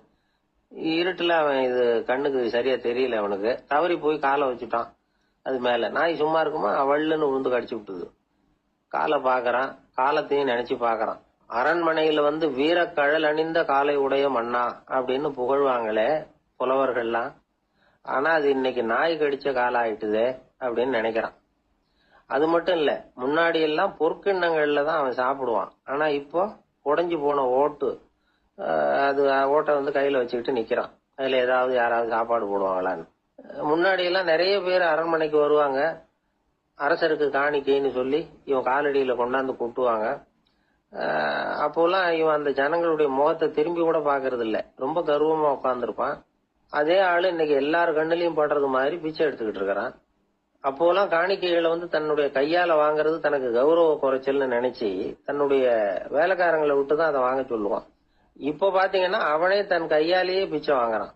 இருட்டுல அவன் இது கண்ணுக்கு சரியா தெரியல, அவனுக்கு தவறி போய் காலை வச்சுட்டான் அது மேல. நாய் சும்மா இருக்குமா, அவள்னு உழுந்து கடிச்சு விட்டுது. காலை பாக்குறான், காலத்தையும் நினைச்சு பாக்குறான். அரண்மனையில வீரக்கழல் அணிந்த காலை உடைய மன்னா அப்படின்னு புகழ்வாங்களே புலவர்கள்லாம், ஆனா அது இன்னைக்கு நாய் கடிச்ச காலம் ஆயிட்டுதே அப்படின்னு நினைக்கிறான். அது மட்டும் இல்ல, முன்னாடி எல்லாம் பொற்கிண்ணங்கள்ல தான் அவன் சாப்பிடுவான். ஆனா இப்போ உடைஞ்சு போன ஓட்டு, அது ஓட்டை கையில வச்சுக்கிட்டு நிக்கிறான். அதுல ஏதாவது யாராவது சாப்பாடு போடுவாங்களான்னு. முன்னாடி எல்லாம் நிறைய பேர் அரண்மனைக்கு வருவாங்க, அரசருக்கு காணிக்கைன்னு சொல்லி இவன் காலடியில கொண்டாந்து கொட்டுவாங்க. அப்போலாம் இவன் அந்த ஜனங்களுடைய முகத்தை திரும்பி கூட பாக்குறது இல்ல, ரொம்ப கர்வமா உட்காந்துருப்பான். அதே ஆளு இன்னைக்கு எல்லாரு கண்ணுலயும் படுறது மாதிரி பிச்சை எடுத்துக்கிட்டு இருக்கிறான். அப்போலாம் காணிக்கைகளை தன்னுடைய கையால வாங்குறது தனக்கு கௌரவ குறைச்சல்னு நினைச்சு தன்னுடைய வேலைக்காரங்களை விட்டுதான் அதை வாங்க சொல்லுவான். இப்ப பாத்தீங்கன்னா அவனே தன் கையாலேயே பிச்சை வாங்குறான்.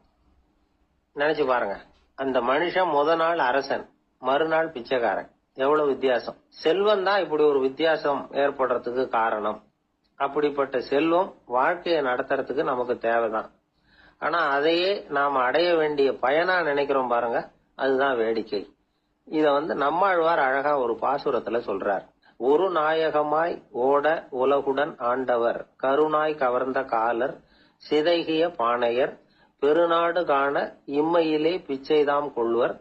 நினைச்சு பாருங்க, அந்த மனுஷன் முத நாள் அரசன், மறுநாள் பிச்சைக்காரன். எவ்வளவு வித்தியாசம். செல்வம் தான் இப்படி ஒரு வித்தியாசம் ஏற்படுறதுக்கு காரணம். அப்படிப்பட்ட செல்வம் வாழ்க்கையை நடத்துறதுக்கு நமக்கு தேவைதான். ஆனா அதையே நாம அடைய வேண்டிய பயனா நினைக்கிறோம் பாருங்க, அதுதான் வேடிக்கை. இத நம்மாழ்வார் அழகா ஒரு பாசுரத்துல சொல்றார். ஒரு நாயகமாய் ஓட உலகுடன் ஆண்டவர், கருணாய் கவர்ந்த காலர், சிதைகிய பானையர், பெருநாடு காண இம்மையிலே பிச்சைதாம் கொள்வர்,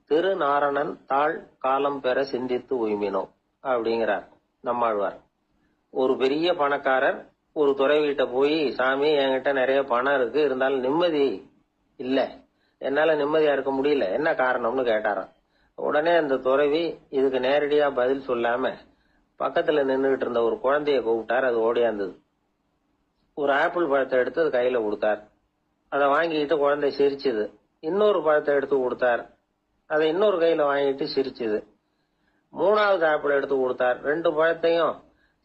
திருநாரணன் தாழ் காலம் பெற சிந்தித்து உய்மினோ அப்படிங்கிறார் நம்மாழ்வார். ஒரு பெரிய பணக்காரர் ஒரு துறவிகிட்ட போய், சாமி என்கிட்ட நிறைய பணம் இருக்கு, இருந்தாலும் நிம்மதி இல்ல, என்னால நிம்மதியா இருக்க முடியல, என்ன காரணம்னு கேட்டாராம். உடனே அந்த துறவி இதுக்கு நேரடியா பதில் சொல்லாம பக்கத்துல நின்றுகிட்டு இருந்த ஒரு குழந்தைய கூப்பிட்டார். அது ஓடியாந்தது. ஒரு ஆப்பிள் பழத்தை எடுத்து அது கையில கொடுத்தார். அதை வாங்கிட்டு குழந்தை சிரிச்சுது. இன்னொரு பழத்தை எடுத்து கொடுத்தார், அதை இன்னொரு கையில வாங்கிட்டு சிரிச்சுது. மூணாவது ஆப்பிள் எடுத்து கொடுத்தார். 2 பழத்தையும்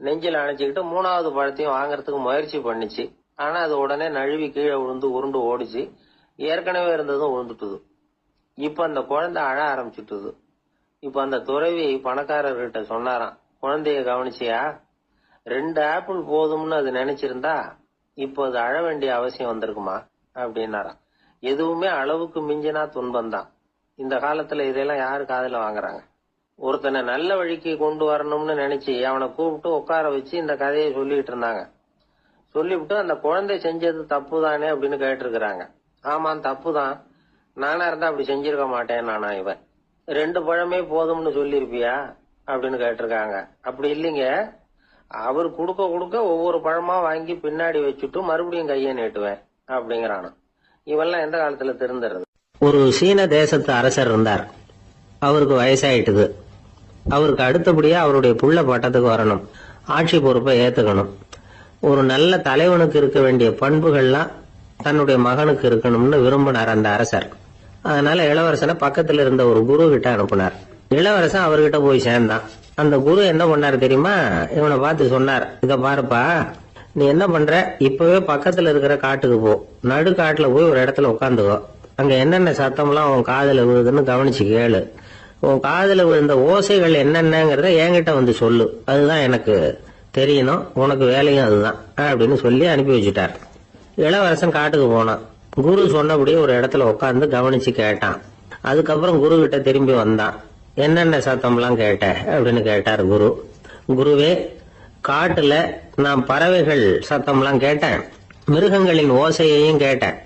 நெஞ்சில் அணைச்சிக்கிட்டு 3வது பழத்தையும் வாங்கறதுக்கு முயற்சி பண்ணிச்சு. ஆனா அது உடனே நழுவி கீழே விழுந்து உருண்டு ஓடிச்சு. ஏற்கனவே இருந்ததும் விழுந்துட்டுது. இப்ப அந்த குழந்தை அழ ஆரம்பிச்சுட்டுது. இப்ப அந்த துறவி பணக்காரர்கிட்ட சொன்னாராம், குழந்தைய கவனிச்சியா, 2 ஆப்பிள் போதும்னு அது நினைச்சிருந்தா இப்போ அது அழ வேண்டிய அவசியம் வந்திருக்குமா அப்படின்னாராம். எதுவுமே அளவுக்கு மிஞ்சினா துன்பம்தான். இந்த காலத்துல இதெல்லாம் யாரு காதுல வாங்குறாங்க? ஒருத்தனை நல்ல வழிக்கு கொண்டு வரணும்னு நினைச்சு அவனை கூப்பிட்டு உட்கார வச்சு இந்த கதையை சொல்லிட்டு இருந்தாங்க. சொல்லிவிட்டு அந்த குழந்தை செஞ்சது தப்பு தானே அப்படின்னு கேட்டிருக்கிறாங்க. ஆமா, தப்புதான், நானா இருந்தா அப்படி செஞ்சிருக்க மாட்டேன் நானா. இவன் 2 பழமே போதும்னு சொல்லிருப்பியா, அப்படின்னு கேட்டிருக்காங்க. அப்படி இல்லைங்க, அவர் கொடுக்க கொடுக்க ஒவ்வொரு பழமா வாங்கி பின்னாடி வச்சுட்டு மறுபடியும் கையை நீட்டுவேன் அப்படிங்கிறானு. இவெல்லாம் எந்த காலத்துல திருந்துறது? ஒரு சீன தேசத்து அரசர் இருந்தார். அவருக்கு வயசாயிட்டுது. அவருக்கு அடுத்தபடியா அவருடைய புள்ள பட்டத்துக்கு வரணும், ஆட்சி பொறுப்பை ஏத்துக்கணும். ஒரு நல்ல தலைவனுக்கு இருக்க வேண்டிய பண்புகள்லாம் தன்னுடைய மகனுக்கு இருக்கணும்னு விரும்பினார் அந்த அரசர். அதனால இளவரசனை பக்கத்துல இருந்த ஒரு குரு கிட்ட அனுப்புனார். இளவரசன் அவர்கிட்ட போய் சேர்ந்தான். அந்த குரு என்ன பண்ணாரு தெரியுமா? இவனை பார்த்து சொன்னார், இத பாருப்பா, நீ என்ன பண்ற, இப்பவே பக்கத்துல இருக்கிற காட்டுக்கு போ, நடு காட்டுல போய் ஒரு இடத்துல உட்காந்துக்கோ. அங்க என்னென்ன சத்தம்லாம் உன் காதுல விழுதுன்னு கவனிச்சு கேளு. உன் காதுல விழுந்த ஓசைகள் என்னென்னங்கிறத என்கிட்ட வந்து சொல்லு, அதுதான் எனக்கு தெரியணும், உனக்கு வேலையும் அதுதான் அப்படின்னு சொல்லி அனுப்பி வச்சுட்டார். இளவரசன் காட்டுக்கு போனான். குரு சொன்னபடியே ஒரு இடத்துல உட்காந்து கவனிச்சு கேட்டான். அதுக்கப்புறம் குரு கிட்ட திரும்பி வந்தான். என்னென்ன சத்தம்லாம் கேட்ட அப்படின்னு கேட்டார் குரு. குருவே, காட்டுல நான் பறவைகள் சத்தம்லாம் கேட்டேன், மிருகங்களின் ஓசையையும் கேட்டேன்,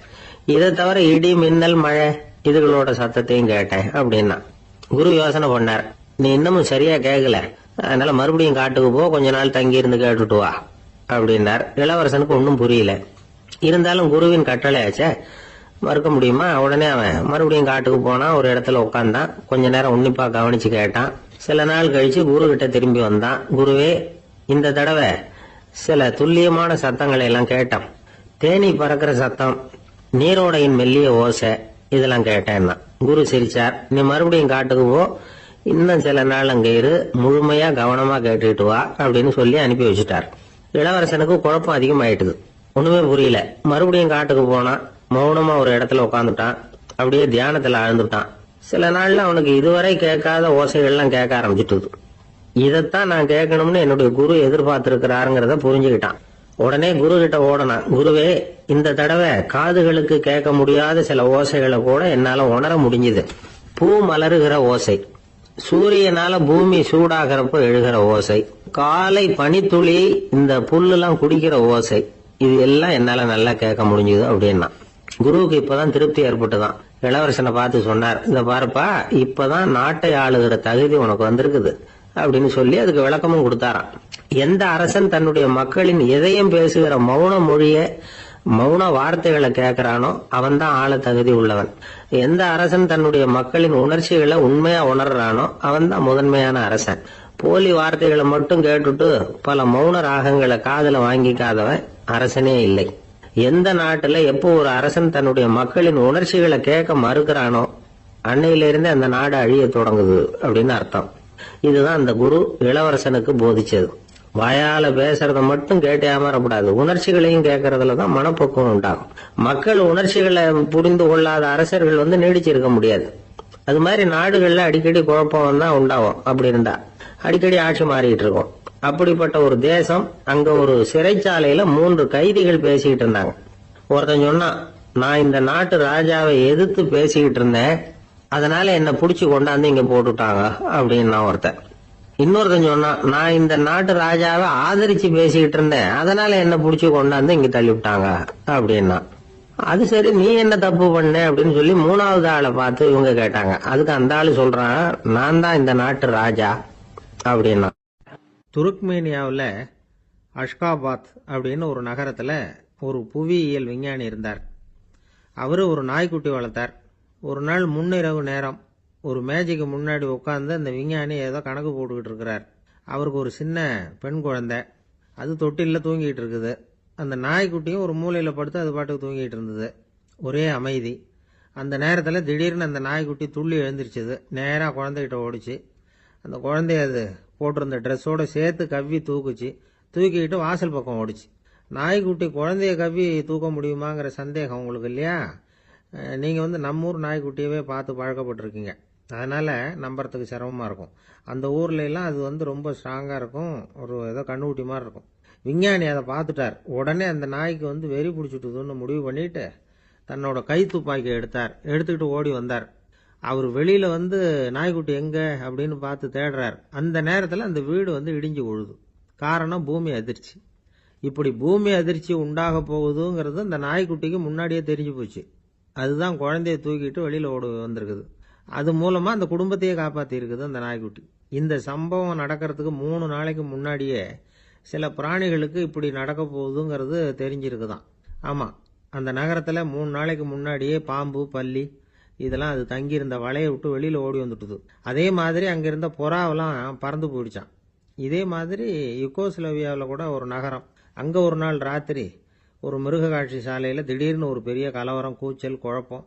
இதை தவிர இடி மின்னல் மழை இதுகளோட சத்தத்தையும் கேட்டேன் அப்படின்னா. குரு யோசனை பண்ணார், நீ இன்னமும் சரியா கேட்கல, அதனால மறுபடியும் காட்டுக்கு போ, கொஞ்ச நாள் தங்கி இருந்து கேட்டுட்டு வா அப்படின்னார். இளவரசனுக்கு ஒன்னும் புரியல. இருந்தாலும் குருவின் கட்டளையாச்சே, மறுக்க முடியுமா? உடனே அவன் மறுபடியும் காட்டுக்கு போனான். ஒரு இடத்துல உட்காந்தான். கொஞ்ச நேரம் உன்னிப்பா கவனிச்சு கேட்டான். சில நாள் கழிச்சு குரு கிட்ட திரும்பி வந்தான். குருவே, இந்த தடவை சில துல்லியமான சத்தங்களை எல்லாம் கேட்டான். தேனி பறக்கிற சத்தம், நீரோடையின் மெல்லிய ஓசை, இதெல்லாம் கேட்டேன்னா. குரு சிரிச்சார். நீ மறுபடியும் காட்டுக்கு போ, இன்னும் சில நாள் அங்க இரு, முழுமையா கவனமா கேட்டுட்டு வா அப்படின்னு சொல்லி அனுப்பி வச்சுட்டார். இளவரசனுக்கு குழப்பம் அதிகமாயிட்டுது. ஒண்ணுமே புரியல. மறுபடியும் காட்டுக்கு போனான். மௌனமா ஒரு இடத்துல உட்காந்துட்டான். அப்படியே தியானத்துல ஆழ்ந்துட்டான். சில நாள்ல அவனுக்கு இதுவரை கேட்காத ஓசைகள்லாம் கேட்க ஆரம்பிச்சுட்டு, இதைத்தான் நான் கேட்கணும்னு என்னுடைய குரு எதிர்பார்த்திருக்கிறாருங்கிறத புரிஞ்சுக்கிட்டான். உடனே குரு கிட்ட ஓடனான். குருவே, இந்த தடவை காதுகளுக்கு கேட்க முடியாத சில ஓசைகளை கூட என்னால உணர முடிஞ்சுது. பூ மலருகிற ஓசை, சூரியனால பூமி சூடாகிறப்ப எழுகிற ஓசை, காலை பனித்துளி இந்த புல்லுலாம் குடிக்கிற ஓசை, இது எல்லாம் என்னால நல்லா கேட்க முடிஞ்சுது அப்படின்னா. குருவுக்கு இப்பதான் திருப்தி ஏற்பட்டுதான். இளவரசனை பார்த்து சொன்னார், இந்த பாருப்பா, இப்பதான் நாட்டை ஆளுகிற தகுதி உனக்கு வந்திருக்குது அப்படின்னு சொல்லி அதுக்கு விளக்கமும் கொடுத்தாராம். எந்த அரசன் தன்னுடைய மக்களின் எதையும் பேசுகிற மௌன மொழிய, மௌன வார்த்தைகளை கேட்கிறானோ அவன் தான் ஆள தகுதி உள்ளவன். எந்த அரசன் தன்னுடைய மக்களின் உணர்ச்சிகளை உண்மையா உணர்றானோ அவன் தான் முதன்மையான அரசன். போலி வார்த்தைகளை மட்டும் கேட்டுட்டு பல மௌன ராகங்களை காதுல வாங்கிக்காதவன் அரசனே இல்லை. எந்த நாட்டுல எப்போ ஒரு அரசன் தன்னுடைய மக்களின் உணர்ச்சிகளை கேட்க மறுக்கிறானோ அன்னையிலிருந்து அந்த நாடு அழிய தொடங்குது அப்படின்னு அர்த்தம். இதுதான் அந்த குரு இளவரசனுக்கு போதிச்சது. வாயால பேசுறத மட்டும் கேட்டு ஏமாறக்கூடாது, உணர்ச்சிகளையும் கேட்கறதுலதான் மனப்பக்குவம் உண்டாகும். மக்கள் உணர்ச்சிகளை புரிந்து கொள்ளாத அரசர்கள் நீடிச்சிருக்க முடியாது. அது மாதிரி நாடுகள்ல அடிக்கடி குழப்பம் தான் உண்டாகும். அப்படி இருந்தா அடிக்கடி ஆட்சி மாறிட்டு இருக்கும். அப்படிப்பட்ட ஒரு தேசம், அங்க ஒரு சிறைச்சாலையில 3 கைதிகள் பேசிக்கிட்டு இருந்தாங்க. ஒருத்தன் சொன்னான், நான் இந்த நாட்டு ராஜாவை எதிர்த்து பேசிக்கிட்டு இருந்தேன், அதனால என்ன புடிச்சு கொண்டாந்து இங்க போட்டுட்டாங்க அப்படின்னா ஒருத்தன். இன்னொருத்தன் சொன்னான், நான் இந்த நாட்டு ராஜாவை ஆதரிச்சு பேசிக்கிட்டு இருந்தேன், அதனால என்ன புடிச்சு கொண்டாந்து இங்க தள்ளி விட்டாங்க அப்படின்னா. அது சரி, நீ என்ன தப்பு பண்ண அப்படின்னு சொல்லி 3வது ஆளை பார்த்து இவங்க கேட்டாங்க. அதுக்கு அந்த ஆளு சொல்றான், நான் தான் இந்த நாட்டு ராஜா அப்படின்னா. துருக்மேனியாவில் அஷ்காபாத் அப்படின்னு ஒரு நகரத்தில் ஒரு புவியியல் விஞ்ஞானி இருந்தார். அவரு ஒரு நாய்க்குட்டி வளர்த்தார். ஒரு நாள் முன்னிரவு நேரம் ஒரு மேஜைக்கு முன்னாடி உட்காந்து அந்த விஞ்ஞானி ஏதோ கணக்கு போட்டுக்கிட்டு இருக்கிறார். அவருக்கு ஒரு சின்ன பெண் குழந்தை, அது தொட்டிலில் தூங்கிட்டு இருக்குது. அந்த நாய்க்குட்டியும் ஒரு மூலையில் படுத்து அது பாட்டுக்கு தூங்கிட்டு இருந்தது. ஒரே அமைதி. அந்த நேரத்தில் திடீர்னு அந்த நாய்க்குட்டி துள்ளி எழுந்திருச்சுது. நேராக குழந்தைகிட்ட ஓடிச்சு. அந்த குழந்தைய அது போட்டிருந்த ட்ரெஸ்ஸோட சேர்த்து கவ்வி தூக்குச்சு. தூக்கிக்கிட்டு வாசல் பக்கம் ஓடிச்சு. நாய்க்குட்டி குழந்தைய கவ்வி தூக்க முடியுமாங்கிற சந்தேகம் உங்களுக்கு இல்லையா? நீங்கள் நம்மூர் நாய்க்குட்டியவே பார்த்து பழக்கப்பட்டிருக்கீங்க, அதனால நம்புறதுக்கு சிரமமாக இருக்கும். அந்த ஊர்ல எல்லாம் அது ரொம்ப ஸ்ட்ராங்காக இருக்கும், ஒரு ஏதோ கண்ணுக்குட்டி மாதிரி இருக்கும். விஞ்ஞானி அதை பார்த்துட்டார். உடனே அந்த நாய்க்கு வெறி பிடிச்சிட்டுதுன்னு முடிவு பண்ணிட்டு தன்னோட கை துப்பாக்கி எடுத்துக்கிட்டு ஓடி வந்தார். அவர் வெளியில நாய்க்குட்டி எங்க அப்படின்னு பார்த்து தேடுறார். அந்த நேரத்தில் அந்த வீடு இடிஞ்சு விழுது. காரணம் பூமி அதிர்ச்சி. இப்படி பூமி அதிர்ச்சி உண்டாக போகுதுங்கிறது அந்த நாய்க்குட்டிக்கு முன்னாடியே தெரிஞ்சு போச்சு. அதுதான் குழந்தைய தூக்கிட்டு வெளியில ஓடி வந்திருக்குது. அது மூலமா அந்த குடும்பத்தையே காப்பாத்தி இருக்குது அந்த நாய்க்குட்டி. இந்த சம்பவம் நடக்கிறதுக்கு 3 நாளைக்கு முன்னாடியே சில பிராணிகளுக்கு இப்படி நடக்க போகுதுங்கிறது தெரிஞ்சிருக்குதான். ஆமாம், அந்த நகரத்தில் 3 நாளைக்கு முன்னாடியே பாம்பு, பல்லி இதெல்லாம் அது தங்கியிருந்த வலையை விட்டு வெளியில் ஓடி வந்துட்டுது. அதே மாதிரி அங்கிருந்த புறாவெல்லாம் பறந்து போயிடுச்சான். இதே மாதிரி யுகோஸ்லோவியாவில் கூட ஒரு நகரம், அங்கே ஒரு நாள் ராத்திரி ஒரு மிருக காட்சி சாலையில் திடீர்னு ஒரு பெரிய கலவரம், கூச்சல், குழப்பம்.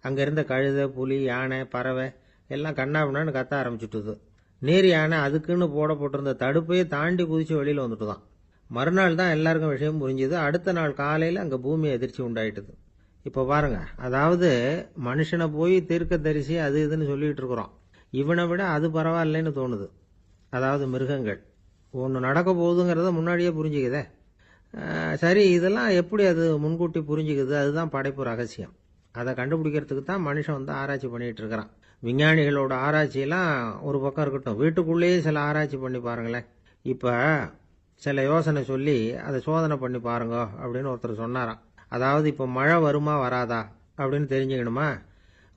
அங்கே இருந்த கழுதை, புலி, யானை, பறவை எல்லாம் கண்ணாபின்னான்னு கத்த ஆரம்பிச்சுட்டுது. நீர் யானை அதுக்குன்னு போடப்பட்டிருந்த தடுப்பையே தாண்டி குதிச்சு வெளியில் வந்துட்டு தான். மறுநாள் தான் எல்லாருக்கும் விஷயம் புரிஞ்சுது. அடுத்த நாள் காலையில் அங்கே பூமி எதிர்ச்சி உண்டாயிட்டுது. இப்போ பாருங்க, அதாவது மனுஷனை போய் தீர்க்க தரிசி அது இதுன்னு சொல்லிட்டு இருக்கிறோம். இவனை விட அது பரவாயில்லைன்னு தோணுது. அதாவது மிருகங்கள் ஒன்று நடக்க போகுதுங்கிறத முன்னாடியே புரிஞ்சுக்குதே. சரி, இதெல்லாம் எப்படி அது முன்கூட்டி புரிஞ்சுக்குது? அதுதான் படைப்பு ரகசியம். அதை கண்டுபிடிக்கிறதுக்கு தான் மனுஷன் வந்து ஆராய்ச்சி பண்ணிட்டு இருக்கிறான். விஞ்ஞானிகளோட ஆராய்ச்சியெல்லாம் ஒரு பக்கம் இருக்கட்டும், வீட்டுக்குள்ளேயே சில ஆராய்ச்சி பண்ணி பாருங்களேன். இப்போ சில யோசனை சொல்லி அதை சோதனை பண்ணி பாருங்க அப்படின்னு ஒருத்தர் சொன்னாராம். அதாவது இப்போ மழை வருமா வராதா அப்படின்னு தெரிஞ்சுக்கணுமா,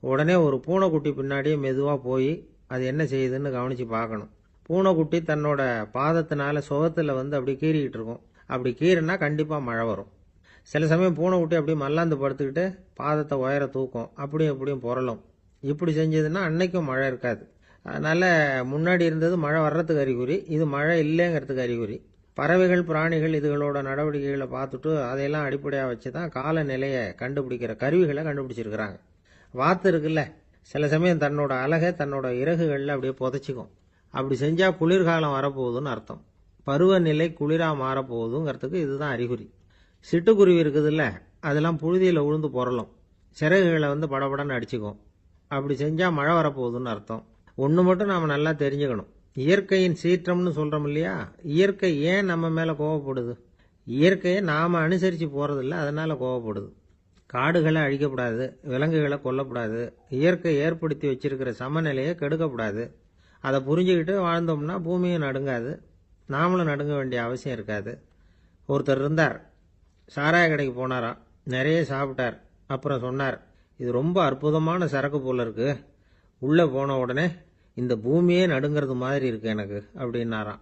உடனே ஒரு பூனைக்குட்டி பின்னாடியே மெதுவாக போய் அது என்ன செய்யுதுன்னு கவனித்து பார்க்கணும். பூனைக்குட்டி தன்னோட பாதத்தினால சுகத்தில் வந்து அப்படி கீறிக்கிட்டு இருக்கும். அப்படி கீறினா கண்டிப்பாக மழை வரும். சில சமயம் பூனைக்குட்டி அப்படி மல்லாந்து படுத்துக்கிட்டு பாதத்தை உயர தூக்கும், அப்படியும் எப்படியும் புரளும். இப்படி செஞ்சதுன்னா அன்னைக்கும் மழை இருக்காது. அதனால் முன்னாடி இருந்தது மழை வர்றதுக்கு அறிகுறி, இது மழை இல்லைங்கிறதுக்கு அறிகுறி. பறவைகள், பிராணிகள் இதுகளோட நடவடிக்கைகளை பார்த்துட்டு அதையெல்லாம் அடிப்படையாக வச்சு தான் காலநிலையை கண்டுபிடிக்கிற கருவிகளை கண்டுபிடிச்சிருக்கிறாங்க. வாத்து இருக்குல்ல, சில சமயம் தன்னோட அழகை தன்னோட இறகுகளில் அப்படியே புதைச்சிக்கும். அப்படி செஞ்சால் குளிர்காலம் வரப்போகுதுன்னு அர்த்தம். பருவநிலை குளிராக மாறப்போகுதுங்கிறதுக்கு இதுதான் அறிகுறி. சிட்டுக்குருவி இருக்குதுல்ல, அதெல்லாம் புழுதியில் உழுந்து புரளும், சிறகுகளை வந்து படபடன்னு அடிச்சுக்கும். அப்படி செஞ்சால் மழை வரப்போகுதுன்னு அர்த்தம். ஒன்று மட்டும் நாம் நல்லா தெரிஞ்சுக்கணும், இயற்கையின் சீற்றம்னு சொல்கிறோம் இல்லையா, இயற்கை ஏன் நம்ம மேலே கோவப்படுது? இயற்கையை நாம் அனுசரித்து போகிறதில்ல, அதனால் கோவப்படுது. காடுகளை அழிக்கப்படாது, விலங்குகளை கொல்லக்கூடாது, இயற்கை ஏற்படுத்தி வச்சிருக்கிற சமநிலையை கெடுக்கக்கூடாது. அதை புரிஞ்சுக்கிட்டு வாழ்ந்தோம்னா பூமியும் நடுங்காது, நாமளும் நடுங்க வேண்டிய அவசியம் இருக்காது. ஒருத்தர் இருந்தார், சாராய கடைக்கு போனாராம், நிறைய சாப்பிட்டார். அப்புறம் சொன்னார், இது ரொம்ப அற்புதமான சரக்கு போல இருக்கு, உள்ளே போன உடனே இந்த பூமியே நடுங்கிறது மாதிரி இருக்கு எனக்கு அப்படின்னாராம்.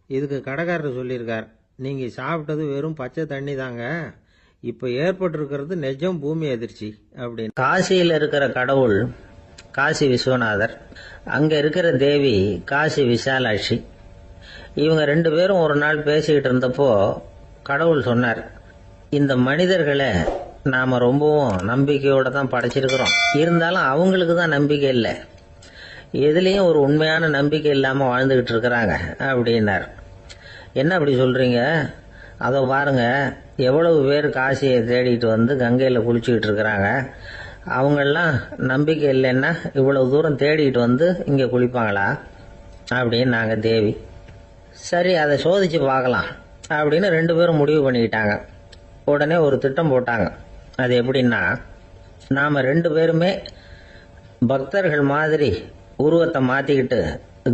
இதுக்கு கடைக்காரர் சொல்லியிருக்கார், நீங்கள் சாப்பிட்டது வெறும் பச்சை தண்ணி தாங்க, இப்போ ஏற்பட்டிருக்கிறது நிஜம் பூமி அதிர்ச்சி அப்படின்னு. காசியில் இருக்கிற கடவுள் காசி விஸ்வநாதர், அங்கே இருக்கிற தேவி காசி விசாலாட்சி. இவங்க 2 பேரும் ஒரு நாள் பேசிக்கிட்டு இருந்தப்போ கடவுள் சொன்னார், இந்த மனிதர்களை நாம் ரொம்பவும் நம்பிக்கையோடு தான் படைச்சிருக்கிறோம், இருந்தாலும் அவங்களுக்கு தான் நம்பிக்கை இல்லை, எதுலேயும் ஒரு உண்மையான நம்பிக்கை இல்லாமல் வாழ்ந்துக்கிட்டு இருக்கிறாங்க அப்படின்னார். என்ன அப்படி சொல்கிறீங்க? அதை பாருங்க, எவ்வளவு பேர் காசியை தேடிட்டு வந்து கங்கையில் குளிச்சுக்கிட்டு இருக்கிறாங்க, அவங்கெல்லாம் நம்பிக்கை இல்லைன்னா இவ்வளவு தூரம் தேடிட்டு வந்து இங்கே குளிப்பாங்களா அப்படின்னு நாங்கள் தேவி. சரி, அதை சோதித்து பார்க்கலாம் அப்படின்னு 2 பேரும் முடிவு பண்ணிக்கிட்டாங்க. உடனே ஒரு திட்டம் போட்டாங்க. அது எப்படின்னா, நாம் 2 பேருமே பக்தர்கள் மாதிரி உருவத்தை மாற்றிக்கிட்டு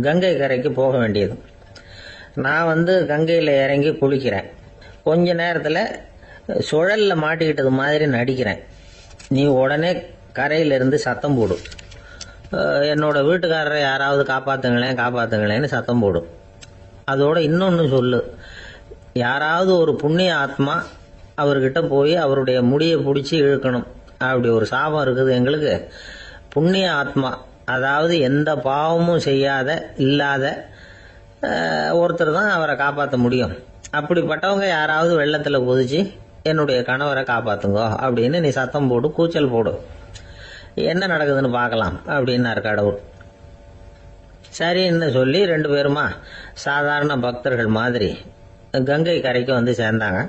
கங்கை கரைக்கு போக வேண்டியது. நான் வந்து கங்கையில் இறங்கி குளிக்கிறேன், கொஞ்ச நேரத்தில் சுழலில் மாட்டிக்கிட்டது மாதிரி நடிக்கிறேன். நீ உடனே கரையிலிருந்து சத்தம் போடும், என்னோட வீட்டுக்காரரை யாராவது காப்பாற்றுங்களேன் காப்பாற்றுங்களேன்னு சத்தம் போடும். அதோட இன்னொன்று சொல்லு, யாராவது ஒரு புண்ணிய ஆத்மா அவர்கிட்ட போய் அவருடைய முடியை பிடிச்சி இழுக்கணும். அப்படி ஒரு சாபம் இருக்குது எங்களுக்கு. புண்ணிய ஆத்மா, அதாவது எந்த பாவமும் செய்யாத இல்லாத ஒருத்தர் தான் அவரை காப்பாற்ற முடியும். அப்படிப்பட்டவங்க யாராவது வெள்ளத்தில் குதிச்சு என்னுடைய கணவரை காப்பாற்றுங்கோ அப்படின்னு நீ சத்தம் போடு, கூச்சல் போடு, என்ன நடக்குதுன்னு பார்க்கலாம் அப்படின்னார் கடவுள். சரின்னு சொல்லி 2 பேருமா சாதாரண பக்தர்கள் மாதிரி கங்கை கரைக்கு வந்து சேர்ந்தாங்க.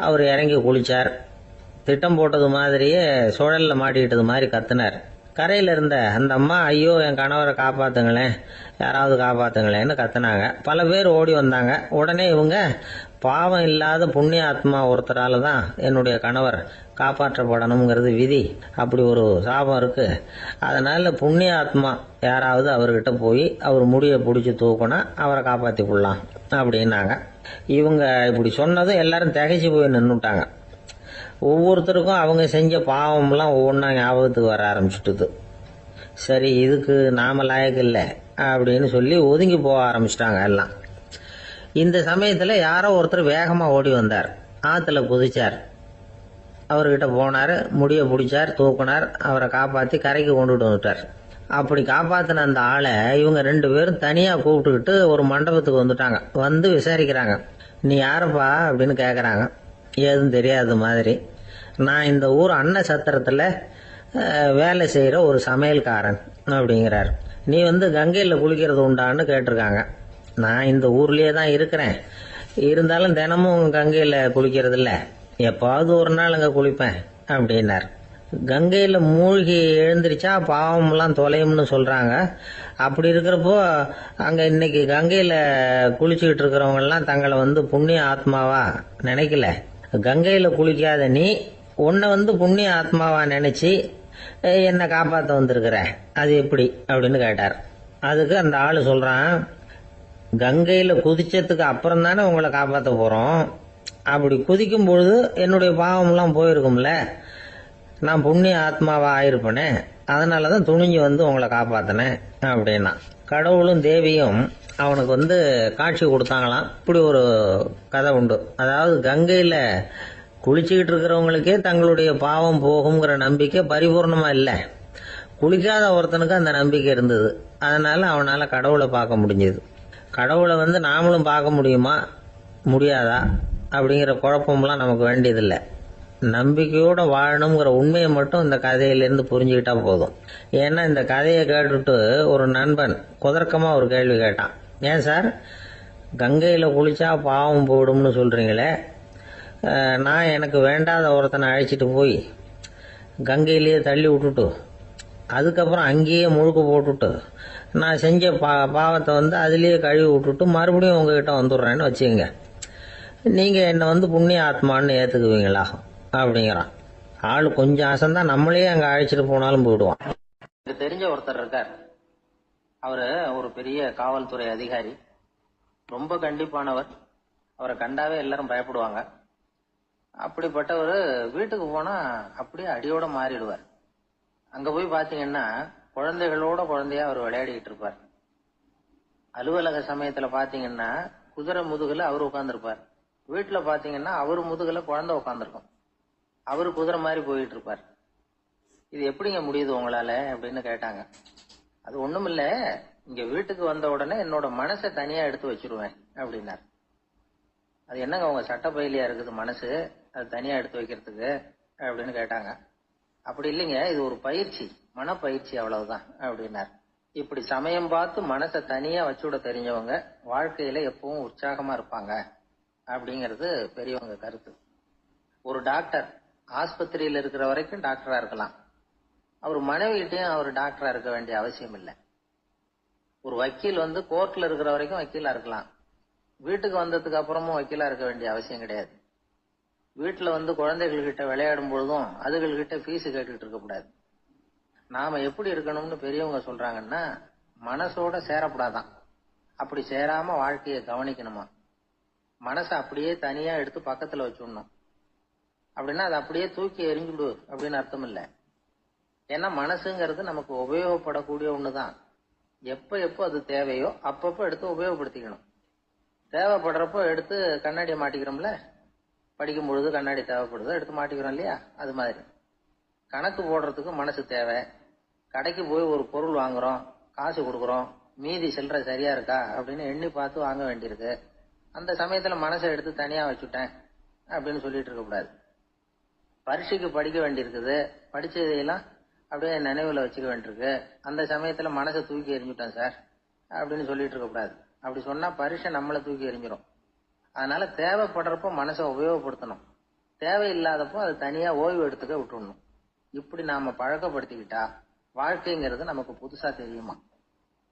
அவர் இறங்கி குளித்தார். திட்டம் போட்டது மாதிரியே சுழலில் மாட்டிக்கிட்டது மாதிரி கத்துனார். கரையில் இருந்த அந்த அம்மா, ஐயோ என் கணவரை காப்பாற்றுங்களேன், யாராவது காப்பாற்றுங்களேன்னு கத்துனாங்க. பல பேர் ஓடி வந்தாங்க. உடனே இவங்க, பாவம் இல்லாத புண்ணிய ஆத்மா ஒருத்தரால் தான் என்னுடைய கணவர் காப்பாற்றப்படணுங்கிறது விதி, அப்படி ஒரு சாபம் இருக்குது, அதனால் புண்ணிய ஆத்மா யாராவது அவர்கிட்ட போய் அவர் முடியை பிடிச்சி தூக்கினா அவரை காப்பாற்றி கொள்ளலாம் அப்படின்னாங்க. இவங்க இப்படி சொன்னதும் எல்லாரும் திகைச்சு போய் நின்றுட்டாங்க. ஒவ்வொருத்தருக்கும் அவங்க செஞ்ச பாவம்லாம் ஒவ்வொன்றா ஞாபகத்துக்கு வர ஆரம்பிச்சுட்டுது. சரி இதுக்கு நாம லாயக்கு இல்லை அப்படின்னு சொல்லி ஒதுங்கி போக ஆரம்பிச்சிட்டாங்க எல்லாம். இந்த சமயத்தில் யாரோ ஒருத்தர் வேகமாக ஓடி வந்தார். ஆற்றுல குதிச்சார். அவர்கிட்ட போனார், முடியை பிடிச்சார், தூக்குனார், அவரை காப்பாற்றி கரைக்கு கொண்டுட்டு வந்துட்டார். அப்படி காப்பாற்றின அந்த ஆளை இவங்க 2 பேரும் தனியாக கூப்பிட்டுக்கிட்டு ஒரு மண்டபத்துக்கு வந்துட்டாங்க. வந்து விசாரிக்கிறாங்க. நீ யாரப்பா அப்படின்னு கேட்குறாங்க. ஏதும் தெரியாத மாதிரி. நான் இந்த ஊர் அன்ன சத்திரத்தில் வேலை செய்கிற ஒரு சமையல்காரன் அப்படிங்கிறார். நீ வந்து கங்கையில் குளிக்கிறது உண்டான்னு கேட்டிருக்காங்க. நான் இந்த ஊர்லேயே தான் இருக்கிறேன், இருந்தாலும் தினமும் கங்கையில் குளிக்கிறது இல்லை, எப்பாவது ஒரு நாள் அங்கே குளிப்பேன் அப்படின்னார். கங்கையில் மூழ்கி எழுந்திரிச்சா பாவம்லாம் தொலையும்னு சொல்கிறாங்க. அப்படி இருக்கிறப்போ அங்கே இன்னைக்கு கங்கையில் குளிச்சுக்கிட்டு இருக்கிறவங்கெல்லாம் தங்களை வந்து புண்ணிய ஆத்மாவா நினைக்கல. கங்கையில் குளிக்காத நீ உன்னை வந்து புண்ணிய ஆத்மாவா நினைச்சு என்னை காப்பாற்ற வந்திருக்கிற, அது எப்படி அப்படின்னு கேட்டார். அதுக்கு அந்த ஆள் சொல்றான், கங்கையில் குதிச்சதுக்கு அப்புறம் தானே உங்களை காப்பாற்ற போறோம். அப்படி குதிக்கும் பொழுது என்னுடைய பாவம்லாம் போயிருக்கும்ல, நான் புண்ணிய ஆத்மாவா ஆயிருப்பேனே, அதனால தான் துணிஞ்சு வந்து உங்களை காப்பாத்தினேன் அப்படின்னா. கடவுளும் தேவியும் அவனுக்கு வந்து காட்சி கொடுத்தாங்களாம். இப்படி ஒரு கதை உண்டு. அதாவது கங்கையில் குளிச்சுக்கிட்டு இருக்கிறவங்களுக்கே தங்களுடைய பாவம் போகுங்கிற நம்பிக்கை பரிபூர்ணமா இல்லை. குளிக்காத ஒருத்தனுக்கு அந்த நம்பிக்கை இருந்தது. அதனால அவனால கடவுளை பார்க்க முடிஞ்சது. கடவுளை வந்து நாமளும் பார்க்க முடியுமா முடியாதா அப்படிங்கிற குழப்பம்லாம் நமக்கு வேண்டியதில்லை. நம்பிக்கையோட வாழணுங்கிற உண்மையை மட்டும் இந்த கதையிலேருந்து புரிஞ்சுக்கிட்டா போதும். ஏன்னா இந்த கதையை கேட்டுட்டு ஒரு நண்பன் குதர்க்கமா ஒரு கேள்வி கேட்டான். ஏன் சார் கங்கையில் குளிச்சா பாவம் போயிடும்னு சொல்றீங்களே, நான் எனக்கு வேண்டாத ஒருத்தனை அழைச்சிட்டு போய் கங்கையிலேயே தள்ளி விட்டுட்டு அதுக்கப்புறம் அங்கேயே முழுக்க போட்டுட்டு நான் செஞ்ச பாவத்தை வந்து அதுலேயே கழுவி விட்டுட்டு மறுபடியும் உங்ககிட்ட வந்துடுறேன்னு வச்சுக்கோங்க, நீங்கள் என்னை வந்து புண்ணிய ஆத்மான்னு ஏற்றுக்குவீங்களா அப்படிங்கிறான். ஆள் கொஞ்சம் அசந்தான் நம்மளே அங்கே அழைச்சிட்டு போனாலும் போயிடுவான். எனக்கு தெரிஞ்ச ஒருத்தர் இருக்கார். அவரு ஒரு பெரிய காவல்துறை அதிகாரி, ரொம்ப கண்டிப்பானவர். அவரை கண்டாவே எல்லாரும் பயப்படுவாங்க. அப்படிப்பட்டவர் வீட்டுக்கு போனா அப்படியே அடியோட மாறிடுவார். அங்க போய் பாத்தீங்கன்னா குழந்தைகளோட குழந்தையா அவர் விளையாடிட்டு இருப்பார். அலுவலக சமயத்துல பாத்தீங்கன்னா குதிரை முதுகுல அவர் உட்கார்ந்துருப்பார். வீட்டுல பாத்தீங்கன்னா அவரு முதுகுல குழந்தை உட்காந்துருக்கும். அவரு குதிரை மாதிரி போயிட்டு இருப்பார். இது எப்படிங்க முடியுது உங்களால அப்படின்னு கேட்டாங்க. அது ஒண்ணுமில்ல, இங்க வீட்டுக்கு வந்த உடனே என்னோட மனசை தனியா எடுத்து வச்சிருவேன் அப்படின்னார். அது என்னங்க உங்க சட்டப்பயிலியா இருக்குது மனசு, அது தனியா எடுத்து வைக்கிறதுக்கு அப்படின்னு கேட்டாங்க. அப்படி இல்லைங்க, இது ஒரு பயிற்சி, மனப்பயிற்சி, அவ்வளவுதான் அப்படின்னார். இப்படி சமயம் பார்த்து மனசை தனியா வச்சுவிட தெரிஞ்சவங்க வாழ்க்கையில எப்பவும் உற்சாகமா இருப்பாங்க அப்படிங்கிறது பெரியவங்க கருத்து. ஒரு டாக்டர் ஆஸ்பத்திரியில் இருக்கிற வரைக்கும் டாக்டரா இருக்கலாம். அவர் மனைவிகிட்டையும் அவர் டாக்டரா இருக்க வேண்டிய அவசியம் இல்லை. ஒரு வக்கீல் வந்து கோர்ட்ல இருக்கிற வரைக்கும் வக்கீலா இருக்கலாம். வீட்டுக்கு வந்ததுக்கு அப்புறமும் வக்கீலா இருக்க வேண்டிய அவசியம் கிடையாது. வீட்டுல வந்து குழந்தைகள்கிட்ட விளையாடும் பொழுதும் அதுகள்கிட்ட ஃபீஸ் கேட்டுக்கிட்டு இருக்க கூடாது. நாம எப்படி இருக்கணும்னு பெரியவங்க சொல்றாங்கன்னா, மனசோட சேரக்கூடாதான். அப்படி சேராம வாழ்க்கையை கவனிக்கணுமா. மனசை அப்படியே தனியா எடுத்து பக்கத்துல வச்சுடணும். அப்படின்னா அதை அப்படியே தூக்கி எறிஞ்சுடு அப்படின்னு அர்த்தம் இல்லை. ஏன்னா மனசுங்கிறது நமக்கு உபயோகப்படக்கூடிய ஒண்ணுதான். எப்ப எப்போ அது தேவையோ அப்பப்போ எடுத்து உபயோகப்படுத்திக்கணும். தேவைப்படுறப்போ எடுத்து கண்ணாடியை மாட்டிக்கிறோம்ல, படிக்கும் பொழுது கண்ணாடி தேவைப்படுதோ எடுத்து மாட்டிக்கிறோம் இல்லையா, அது மாதிரி கணக்கு போடுறதுக்கு மனசு தேவை. கடைக்கு போய் ஒரு பொருள் வாங்குறோம், காசு கொடுக்குறோம், மீதி சில்லறை சரியா இருக்கா அப்படின்னு எண்ணி பார்த்து வாங்க வேண்டியிருக்கு. அந்த சமயத்துல மனசை எடுத்து தனியா வச்சுட்டேன் அப்படின்னு சொல்லிட்டு இருக்க கூடாது. பரீட்சைக்கு படிக்க வேண்டியிருக்குது, படிச்சதையெல்லாம் அப்படியே நினைவுல வச்சுக்க வேண்டியிருக்கு. அந்த சமயத்துல மனசை தூக்கி எறிஞ்சுட்டேன் சார் அப்படின்னு சொல்லிட்டு இருக்க கூடாது. அப்படி சொன்னா பரீட்சை நம்மளை தூக்கி எறிஞ்சிடும். அதனால தேவைப்படுறப்போ மனசை உபயோகப்படுத்தணும், தேவையில்லாதப்போ அது தனியா ஓய்வு எடுத்துக்க விட்டுடணும். இப்படி நாம பழக்கப்படுத்திக்கிட்டா வாழ்க்கைங்கிறது நமக்கு புதுசா தெரியுமா.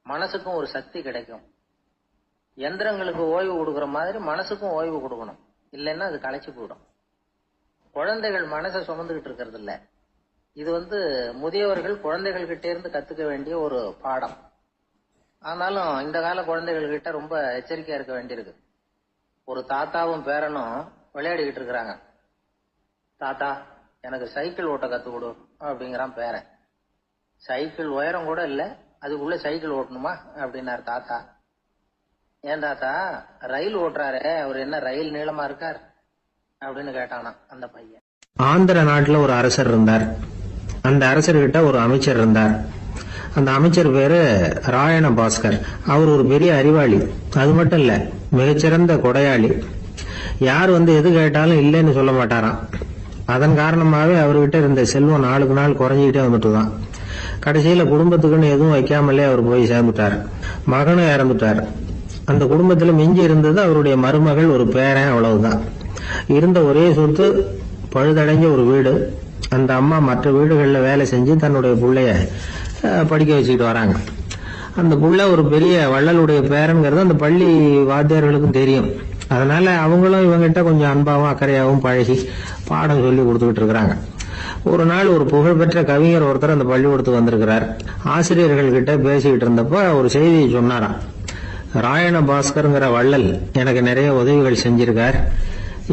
மனசுக்கும் ஒரு சக்தி கிடைக்கும். எந்திரங்களுக்கு ஓய்வு கொடுக்கற மாதிரி மனசுக்கும் ஓய்வு கொடுக்கணும், இல்லைன்னா அது களைச்சு போயிடும். குழந்தைகள் மனசை சுமந்துகிட்டு இருக்கிறது இல்ல. இது வந்து முதியவர்கள் குழந்தைகள் கிட்ட இருந்து கத்துக்க வேண்டிய ஒரு பாடம். ஆனாலும் இந்த கால குழந்தைகள் கிட்ட ரொம்ப எச்சரிக்கையா இருக்க வேண்டியிருக்கு. ஒரு தாத்தாவும் பேரனும் விளையாடிக்கிட்டு இருக்கிறாங்க. தாத்தா எனக்கு சைக்கிள் ஓட்ட கத்து கொடு அப்படிங்கிறான் பேரன். சைக்கிள் உயரம் கூட இல்ல, அதுக்குள்ள சைக்கிள் ஓட்டணுமா அப்படின்னாரு தாத்தா. ஏன் தாத்தா, ரயில் ஓட்டுறாரு, அவர் என்ன ரயில் நீளமா இருக்கார் அப்படின்னு கேட்டானா அந்த பையன். ஆந்திர நாட்டுல ஒரு அரசர் இருந்தார். அந்த அரசர்கிட்ட ஒரு அமைச்சர் இருந்தார். அந்த அமைச்சர் பேரு ராயண பாஸ்கர். அவர் ஒரு பெரிய அறிவாளி. அது மட்டும் இல்ல, மிகச்சிறந்த கொடையாளி. யார் எது கேட்டாலும் இல்லைன்னு சொல்ல மாட்டாராம். அதன் காரணமாவே அவர்கிட்ட இருந்த செல்வம் நாளுக்கு நாள் குறைஞ்சிக்கிட்டே வந்துட்டுதான். கடைசியில குடும்பத்துக்குன்னு எதுவும் வைக்காமலே அவர் போய் சேர்ந்துட்டார். மகனும் இறந்துட்டார். அந்த குடும்பத்துல மிஞ்சி இருந்தது அவருடைய மருமகள், ஒரு பேரன், அவ்வளவுதான். இருந்த ஒரே சொத்து பழுதடைஞ்ச ஒரு வீடு. அந்த அம்மா மற்ற வீடுகள்ல வேலை செஞ்சு தன்னுடைய பிள்ளைய படிக்க வச்சுக்கிட்டு வராங்க. அந்த புள்ள ஒரு பெரிய வள்ளலுடைய பேரன்கிறது அந்த பள்ளி வாத்தியார்களுக்கும் தெரியும். அதனால அவங்களும் இவங்கிட்ட கொஞ்சம் அன்பாவும் அக்கறையாவும் பழகி பாடம் சொல்லி கொடுத்துக்கிட்டு இருக்கிறாங்க. ஒரு நாள் ஒரு புகழ்பெற்ற கவிஞர் ஒருத்தர் அந்த பள்ளிக்கூடத்துக்கு வந்திருக்கிறார். ஆசிரியர்கள் கிட்ட பேசிக்கிட்டு இருந்தப்ப ஒரு செய்தியை சொன்னாராம். ராயண பாஸ்கர்ங்கிற வள்ளல் எனக்கு நிறைய உதவிகள் செஞ்சிருக்கார்,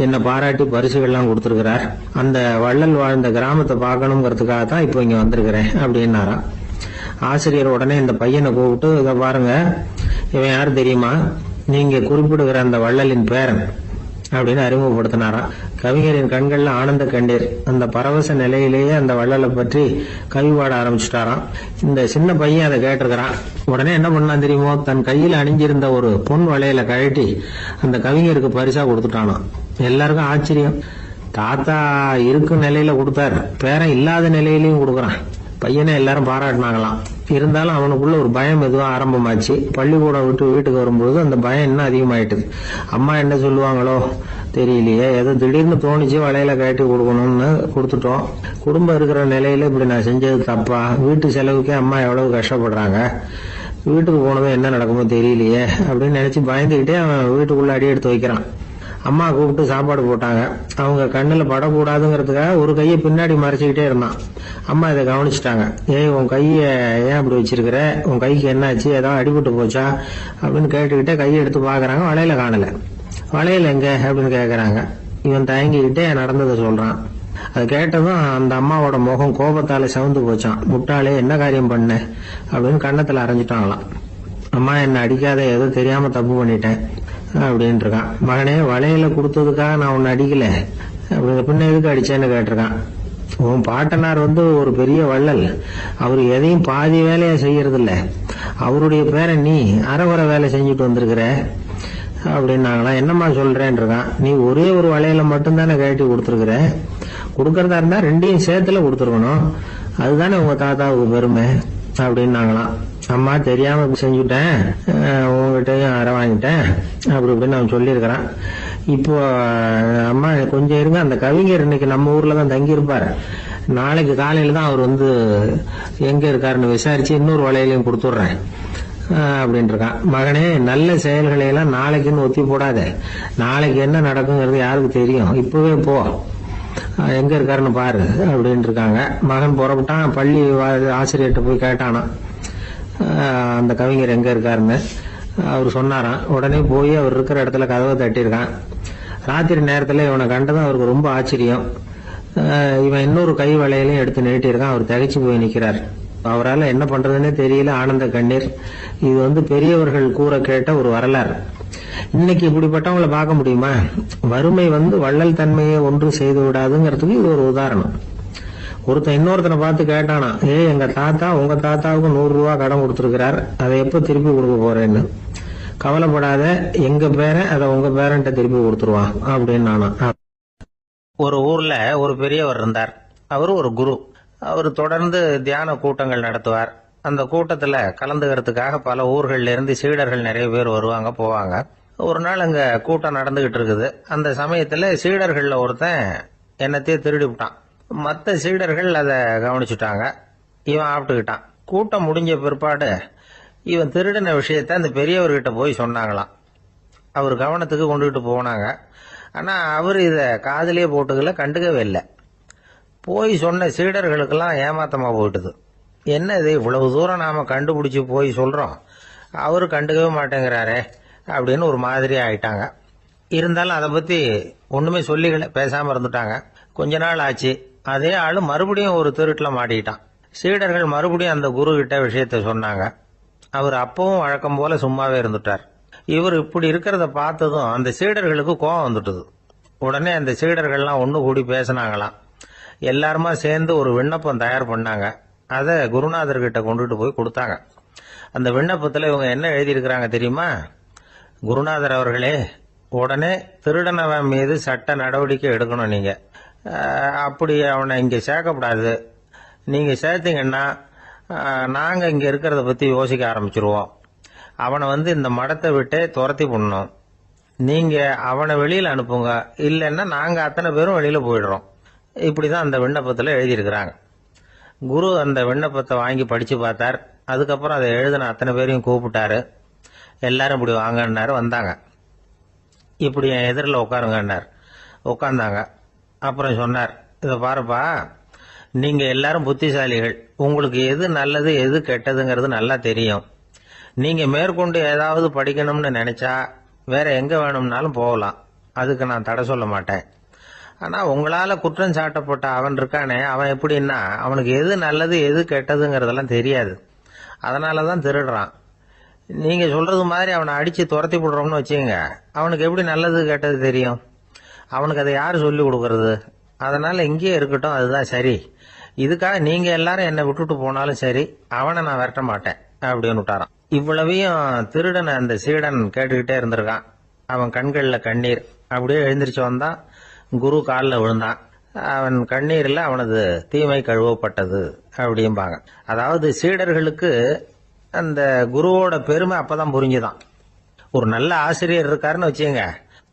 என்னை பாராட்டி பரிசுகள்லாம் கொடுத்திருக்கிறார். அந்த வள்ளல் வாழ்ந்த கிராமத்தை பார்க்கணுங்கிறதுக்காக தான் இப்போ இங்க வந்திருக்கிறேன் அப்படின்னாராம். ஆசிரியர் உடனே இந்த பையனை கூப்பிட்டு, இதை பாருங்க, இவன் யாரு தெரியுமா, நீங்க குறிப்பிடுகிற அந்த வள்ளலின் பேரன் அப்படின்னு அறிமுகப்படுத்தினாராம். கவிஞரின் கண்கள்ல ஆனந்த கண்ணீர். அந்த பரவச நிலையிலேயே அந்த வள்ளலை பற்றி கவி பாட ஆரம்பிச்சுட்டாராம். இந்த சின்ன பையன் அதை கேட்டிருக்கிறான். உடனே என்ன பண்ணான் தெரியுமோ, தன் கையில் அணிஞ்சிருந்த ஒரு பொன் வளையல கழட்டி அந்த கவிஞருக்கு பரிசா கொடுத்துட்டானாம். எல்லாருக்கும் ஆச்சரியம். தாத்தா இருக்கும் நிலையில கொடுத்தாரு, பேரன் இல்லாத நிலையிலையும் கொடுக்கறான். பையனை எல்லாரும் பாராட்டினாங்களாம். இருந்தாலும் அவனுக்குள்ள ஒரு பயம் எதுவும் ஆரம்பமாச்சு. பள்ளிக்கூடம் விட்டு வீட்டுக்கு வரும்போது அந்த பயம் இன்னும் அதிகமாயிட்டுது. அம்மா என்ன சொல்லுவாங்களோ தெரியலையே, ஏதோ திடீர்னு தோணிச்சு வளையல கட்டி கொடுக்கணும்னு கொடுத்துட்டோம். குடும்பம் இருக்கிற நிலையில இப்படி நான் செஞ்சது தப்பா, வீட்டு செலவுக்கே அம்மா எவ்வளவு கஷ்டப்படுறாங்க, வீட்டுக்கு போனதும் என்ன நடக்குமோ தெரியலையே அப்படின்னு நினைச்சு பயந்துகிட்டே அவன் வீட்டுக்குள்ள அடி எடுத்து வைக்கிறான். அம்மா கூப்பிட்டு சாப்பாடு போட்டாங்க. அவங்க கண்ணுல படக்கூடாதுங்கிறதுக்காக ஒரு கையை பின்னாடி மறைச்சுக்கிட்டே இருந்தான். அம்மா இதை கவனிச்சுட்டாங்க. ஏய், உன் கைய ஏன் அப்படி வச்சிருக்கிற, உன் கைக்கு என்னாச்சு, ஏதாவது அடிபட்டு போச்சா அப்படின்னு கேட்டுக்கிட்டே கையை எடுத்து பாக்குறாங்க. வளையல காணல. வளையல் எங்க அப்படின்னு கேக்குறாங்க. இவன் தயங்கிக்கிட்டே நடந்ததை சொல்றான். அது கேட்டதும் அந்த அம்மாவோட முகம் கோபத்தால சவுந்து போச்சான். முட்டாளே, என்ன காரியம் பண்ண அப்படின்னு கன்னத்துல அரைஞ்சிட்டாங்களாம். அம்மா, என்ன அடிக்காத, ஏதோ தெரியாம தப்பு பண்ணிட்டேன் அப்படின்னு இருக்கான். மகனே, வளையல கொடுத்ததுக்காக நான் உன்னை அடிக்கல, அப்படிங்க பின்ன எதுக்கு அடிச்சேன்னு கேட்டிருக்கான். உன் பாட்டனார் ஒரு பெரிய வள்ளல், அவர் எதையும் பாதி வேலையா செய்யறது இல்ல, அவருடைய பேரை நீ அரைகுறை வேலை செஞ்சுட்டு வந்திருக்கிற அப்படின்னாங்களாம். என்னம்மா சொல்றேன்னு இருக்கான். நீ ஒரே ஒரு வளையல மட்டும்தானே கட்டி கொடுத்துருக்குற, கொடுக்கறதா இருந்தா ரெண்டையும் சேர்த்துல கொடுத்துருக்கணும், அதுதானே உங்க தாத்தாவுக்கு பெருமை அப்படின்னாங்களாம். அம்மா, தெரியாம செஞ்சுட்டேன், உங்ககிட்டயும் அரை வாங்கிட்டேன் அப்படி இப்படின்னு அவன் சொல்லியிருக்கிறான். இப்போ அம்மா கொஞ்சம் இருங்க, அந்த கவிஞர் இன்னைக்கு நம்ம ஊர்ல தான் தங்கி இருப்பாரு, நாளைக்கு காலையில தான் அவர் எங்க இருக்காருன்னு விசாரிச்சு இன்னொரு வளையலையும் கொடுத்துடுறேன் அப்படின்னு இருக்கான். மகனே, நல்ல செயல்களை எல்லாம் நாளைக்குன்னு ஒத்தி போடாத, நாளைக்கு என்ன நடக்குங்கிறது யாருக்கு தெரியும், இப்பவே போ, எங்க இருக்காருன்னு பாரு அப்படின்னு இருக்காங்க. மகன் புறப்பட்டான். பள்ளி ஆசிரியர்கிட்ட போய் கேட்டானா அந்த கவிஞர் எங்க இருக்காருன்னு. அவர் சொன்னாராம். உடனே போய் அவர் இருக்கிற இடத்துல கதவை தட்டியிருக்கான். ராத்திரி நேரத்துல இவனை கண்டதும் அவருக்கு ரொம்ப ஆச்சரியம். இவன் இன்னொரு கை வளையலையும் எடுத்து நீட்டியிருக்கான். அவர் திகைச்சு போய் நிக்கிறார். அவரால் என்ன பண்றதுன்னே தெரியல, ஆனந்த கண்ணீர். இது பெரியவர்கள் கூற கேட்ட ஒரு வரலாறு. இன்னைக்கு இப்படிப்பட்டவங்களை பார்க்க முடியுமா? வறுமை வள்ளல் தன்மையை ஒன்று செய்து விடாதுங்கிறதுக்கு இது ஒரு உதாரணம். ஒருத்தன் இன்னொருத்தனை பார்த்து கேட்டானா, எங்க தாத்தா உங்க தாத்தாவுக்கு 100 ரூபா கடன் கொடுத்திருக்கிறார், அதை எப்ப திருப்பி கொடுக்க போறேன்னு. கவலைப்படாத, எங்க பேரன் அதை உங்க பேரன்ட்ட திருப்பி கொடுத்துருவான் அப்படின்னு நானா. ஒரு ஊர்ல ஒரு பெரியவர் இருந்தார். அவர் ஒரு குரு. அவர் தொடர்ந்து தியான கூட்டங்கள் நடத்துவார். அந்த கூட்டத்துல கலந்துக்கிறதுக்காக பல ஊர்கள்ல இருந்து சீடர்கள் நிறைய பேர் வருவாங்க போவாங்க. ஒரு நாள் அங்க கூட்டம் நடந்துகிட்டு இருக்குது. அந்த சமயத்துல சீடர்கள்ல ஒருத்தன் என்னத்தையே திருடி விட்டான். மற்ற சீடர்கள் அதை கவனிச்சுட்டாங்க. இவன் ஆப்பிட்டுக்கிட்டான். கூட்டம் முடிஞ்ச பிற்பாடு இவன் திருடின விஷயத்த அந்த பெரியவர்கிட்ட போய் சொன்னாங்களாம். அவர் கவனத்துக்கு கொண்டுகிட்டு போனாங்க. ஆனா அவர் இத காதிலே போட்டுக்கல, கண்டுக்கவே இல்லை. போய் சொன்ன சீடர்களுக்கெல்லாம் ஏமாத்தமா போயிட்டுது. என்ன இது, இவ்வளவு தூரம் நாம கண்டுபிடிச்சு போய் சொல்றோம், அவரு கண்டுக்கவே மாட்டேங்கிறாரே அப்படின்னு ஒரு மாதிரி ஆயிட்டாங்க. இருந்தாலும் அதை பத்தி ஒண்ணுமே சொல்லிக்கல, பேசாம இருந்துட்டாங்க. கொஞ்ச நாள் ஆச்சு. அதே ஆளு மறுபடியும் ஒரு திருட்டுல மாட்டிக்கிட்டான். சீடர்கள் மறுபடியும் அந்த குரு கிட்ட விஷயத்த சொன்னாங்க. அவர் அப்பவும் வழக்கம் போல சும்மாவே இருந்துட்டார். இவர் இப்படி இருக்கிறத பார்த்ததும் அந்த சீடர்களுக்கு கோபம் வந்துட்டுது. உடனே அந்த சீடர்கள்லாம் ஒன்று கூடி பேசினாங்களாம். எல்லாருமா சேர்ந்து ஒரு விண்ணப்பம் தயார் பண்ணாங்க. அதை குருநாதர்கிட்ட கொண்டுட்டு போய் கொடுத்தாங்க. அந்த விண்ணப்பத்தில் இவங்க என்ன எழுதியிருக்கிறாங்க தெரியுமா? குருநாதர் அவர்களே, உடனே திருடனவன் மீது சட்ட நடவடிக்கை எடுக்கணும். நீங்க அப்படி அவனை இங்க சேர்க்கப்படாது. நீங்க சேர்த்தீங்கன்னா நாங்க இங்க இருக்கிறத பத்தி யோசிக்க ஆரம்பிச்சிருவோம். அவனை இந்த மடத்தை விட்டே துரத்தி பண்ணணும். நீங்க அவனை வெளியில அனுப்புங்க, இல்லைன்னா நாங்க அத்தனை பேரும் வெளியில போயிடுறோம். இப்படிதான் அந்த விண்ணப்பத்தில் எழுதியிருக்கிறாங்க. குரு அந்த விண்ணப்பத்தை வாங்கி படிச்சு பார்த்தார். அதுக்கப்புறம் அதை எழுதின அத்தனை பேரையும் கூப்பிட்டாரு. எல்லாரும் இப்படி வாங்கன்னாரு. வந்தாங்க. இப்படி என் எதிரில் உட்காருங்கன்னார். உட்காந்தாங்க. அப்புறம் சொன்னார், இதை பாருப்பா, நீங்க எல்லாரும் புத்திசாலிகள். உங்களுக்கு எது நல்லது எது கெட்டதுங்கிறது நல்லா தெரியும். நீங்க மேற்கொண்டு ஏதாவது படிக்கணும்னு நினைச்சா வேற எங்க வேணும்னாலும் போகலாம். அதுக்கு நான் தடை சொல்ல மாட்டேன். ஆனா உங்களால குற்றம் சாட்டப்பட்ட அவன் இருக்கானே, அவன் எப்படின்னா அவனுக்கு எது நல்லது எது கெட்டதுங்கிறதெல்லாம் தெரியாது. அதனாலதான் திருடுறான். நீங்க சொல்றது மாதிரி அவனை அடிச்சு துரத்தி விடுறோம்னு வச்சுங்க, அவனுக்கு எப்படி நல்லது கெட்டது தெரியும்? அவனுக்கு அதை யாரு சொல்லி கொடுக்கறது? அதனால இங்கேயே இருக்கட்டும், அதுதான் சரி. இதுக்காக நீங்க எல்லாரும் என்னை விட்டுட்டு போனாலும் சரி, அவனை நான் விரட்ட மாட்டேன் அப்படின்னு விட்டாரான். இவ்வளவையும் திருடனை அந்த சீடன் கேட்டுக்கிட்டே இருந்திருக்கான். அவன் கண்கள்ல கண்ணீர். அப்படியே எழுந்திரிச்சு வந்தான். குரு காலில் விழுந்தான். அவன் கண்ணீரில் அவனது தீமை கழுவப்பட்டது அப்படிம்பாங்க. அதாவது சீடர்களுக்கு அந்த குருவோட பெருமை அப்பதான் புரிஞ்சுதான். ஒரு நல்ல ஆசிரியர் இருக்காருன்னு வச்சுங்க,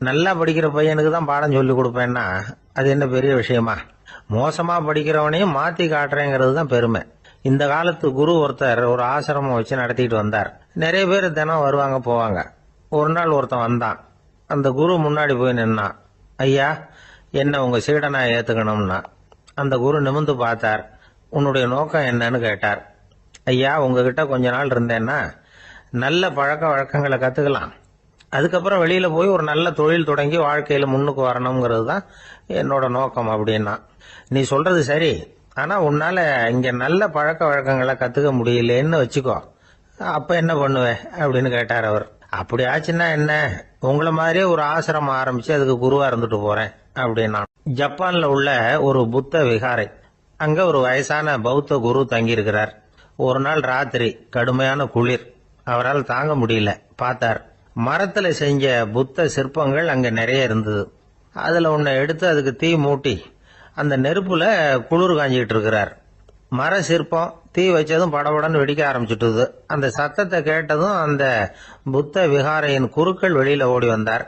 நல்லா படிக்கிற பையனுக்கு தான் பாடம் சொல்லி கொடுப்பேன்னா அது என்ன பெரிய விஷயமா? மோசமா படிக்கிறவனையும் மாத்தி காட்டுறேங்கிறது தான் பெருமை. இந்த காலத்து குரு ஒருத்தர் ஒரு ஆசிரமம் வச்சு நடத்திட்டு வந்தார். நிறைய பேர் தினம் வருவாங்க போவாங்க. ஒரு நாள் ஒருத்தன் வந்தான். அந்த குரு முன்னாடி போய் நின்னான். ஐயா, என்ன உங்க சீடனா ஏத்துக்கணும்னா. அந்த குரு நிமிர்ந்து பார்த்தார். உன்னுடைய நோக்கம் என்னன்னு கேட்டார். ஐயா, உங்ககிட்ட கொஞ்ச நாள் இருந்தேன்னா நல்ல பழக்க வழக்கங்களை கத்துக்கலாம். அதுக்கப்புறம் வெளியில போய் ஒரு நல்ல தொழில் தொடங்கி வாழ்க்கையில முன்னுக்கு வரணுங்கிறது தான் என்னோட நோக்கம் அப்படின்னா. நீ சொல்றது சரி, ஆனா உன்னால இங்க நல்ல பழக்க வழக்கங்களை கத்துக்க முடியலன்னு வச்சுக்கோ, அப்ப என்ன பண்ணுவேன் அப்படின்னு கேட்டார் அவர். அப்படி ஆச்சுன்னா என்ன, உங்களை மாதிரியே ஒரு ஆசிரமம் ஆரம்பிச்சு அதுக்கு குருவா இருந்துட்டு போறேன் அப்படின்னா. ஜப்பான்ல உள்ள ஒரு புத்த விகாரை, அங்க ஒரு வயசான பௌத்த குரு தங்கி இருக்கிறார். ஒரு நாள் ராத்திரி கடுமையான குளிர். அவரால் தாங்க முடியல. பார்த்தார், மரத்துல செஞ்ச புத்த சிற்பங்கள் அங்க நிறைய இருந்தது. அதுல ஒன்ன எடுத்து அதுக்கு தீ மூட்டி அந்த நெருப்புல குளிர் காஞ்சிட்டு இருக்கிறார். மர சிற்பம் தீ வச்சதும் படபடன்னு வெடிக்க ஆரம்பிச்சுட்டுது. அந்த சத்தத்தை கேட்டதும் அந்த புத்த விகாரையின் குருக்கள் வெளியில ஓடி வந்தார்.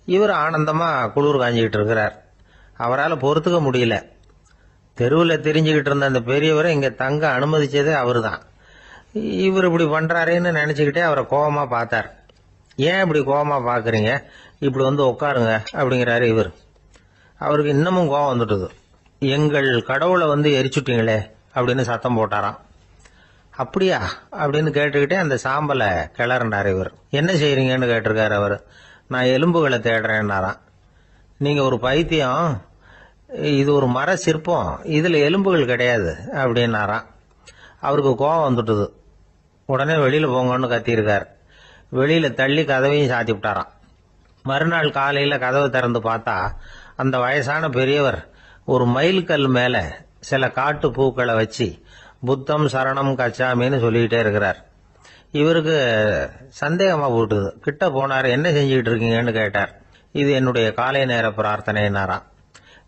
இவர் ஆனந்தமா குளிர் காஞ்சிக்கிட்டு இருக்கிறார். அவரால் பொறுத்துக்க முடியல. தெருவில் தெரிஞ்சுக்கிட்டு இருந்த அந்த பெரியவரை இங்க தங்க அனுமதிச்சதே அவரு தான். இவர் இப்படி பண்றாருன்னு நினைச்சுக்கிட்டே அவரை கோபமா பார்த்தார். ஏன் இப்படி கோபமா பாக்குறீங்க, இப்படி உட்காருங்க அப்படிங்கிறாரு இவர். அவருக்கு இன்னமும் கோபம் வந்துட்டுது. எங்கள் கடவுளை எரிச்சுட்டீங்களே அப்படின்னு சத்தம் போட்டாராம். அப்படியா அப்படின்னு கேட்டுக்கிட்டே அந்த சாம்பலை கிளறினார் இவர். என்ன செய்யறீங்கன்னு கேட்டிருக்காரு அவர். நான் எலும்புகளை தேடுறேன்னாராம். நீங்க ஒரு பைத்தியம், இது ஒரு மர சிற்பம், இதுல எலும்புகள் கிடையாது அப்படின்னாராம். அவருக்கு கோபம் வந்துட்டுது. உடனே வெளியில போங்கன்னு கத்தியிருக்காரு. வெளியில தள்ளி கதவையும் சாத்தி விட்டாராம். மறுநாள் காலையில கதவை திறந்து பார்த்தா அந்த வயசான பெரியவர் ஒரு மைல்கல் மேல சில காட்டு பூக்களை வச்சு புத்தம் சரணம் கச்சாமின்னு சொல்லிக்கிட்டே இருக்கிறார். இவருக்கு சந்தேகமா போட்டுது. கிட்ட போனார். என்ன செஞ்சுக்கிட்டு இருக்கீங்கன்னு கேட்டார். இது என்னுடைய காலை நேர பிரார்த்தனைனாராம்.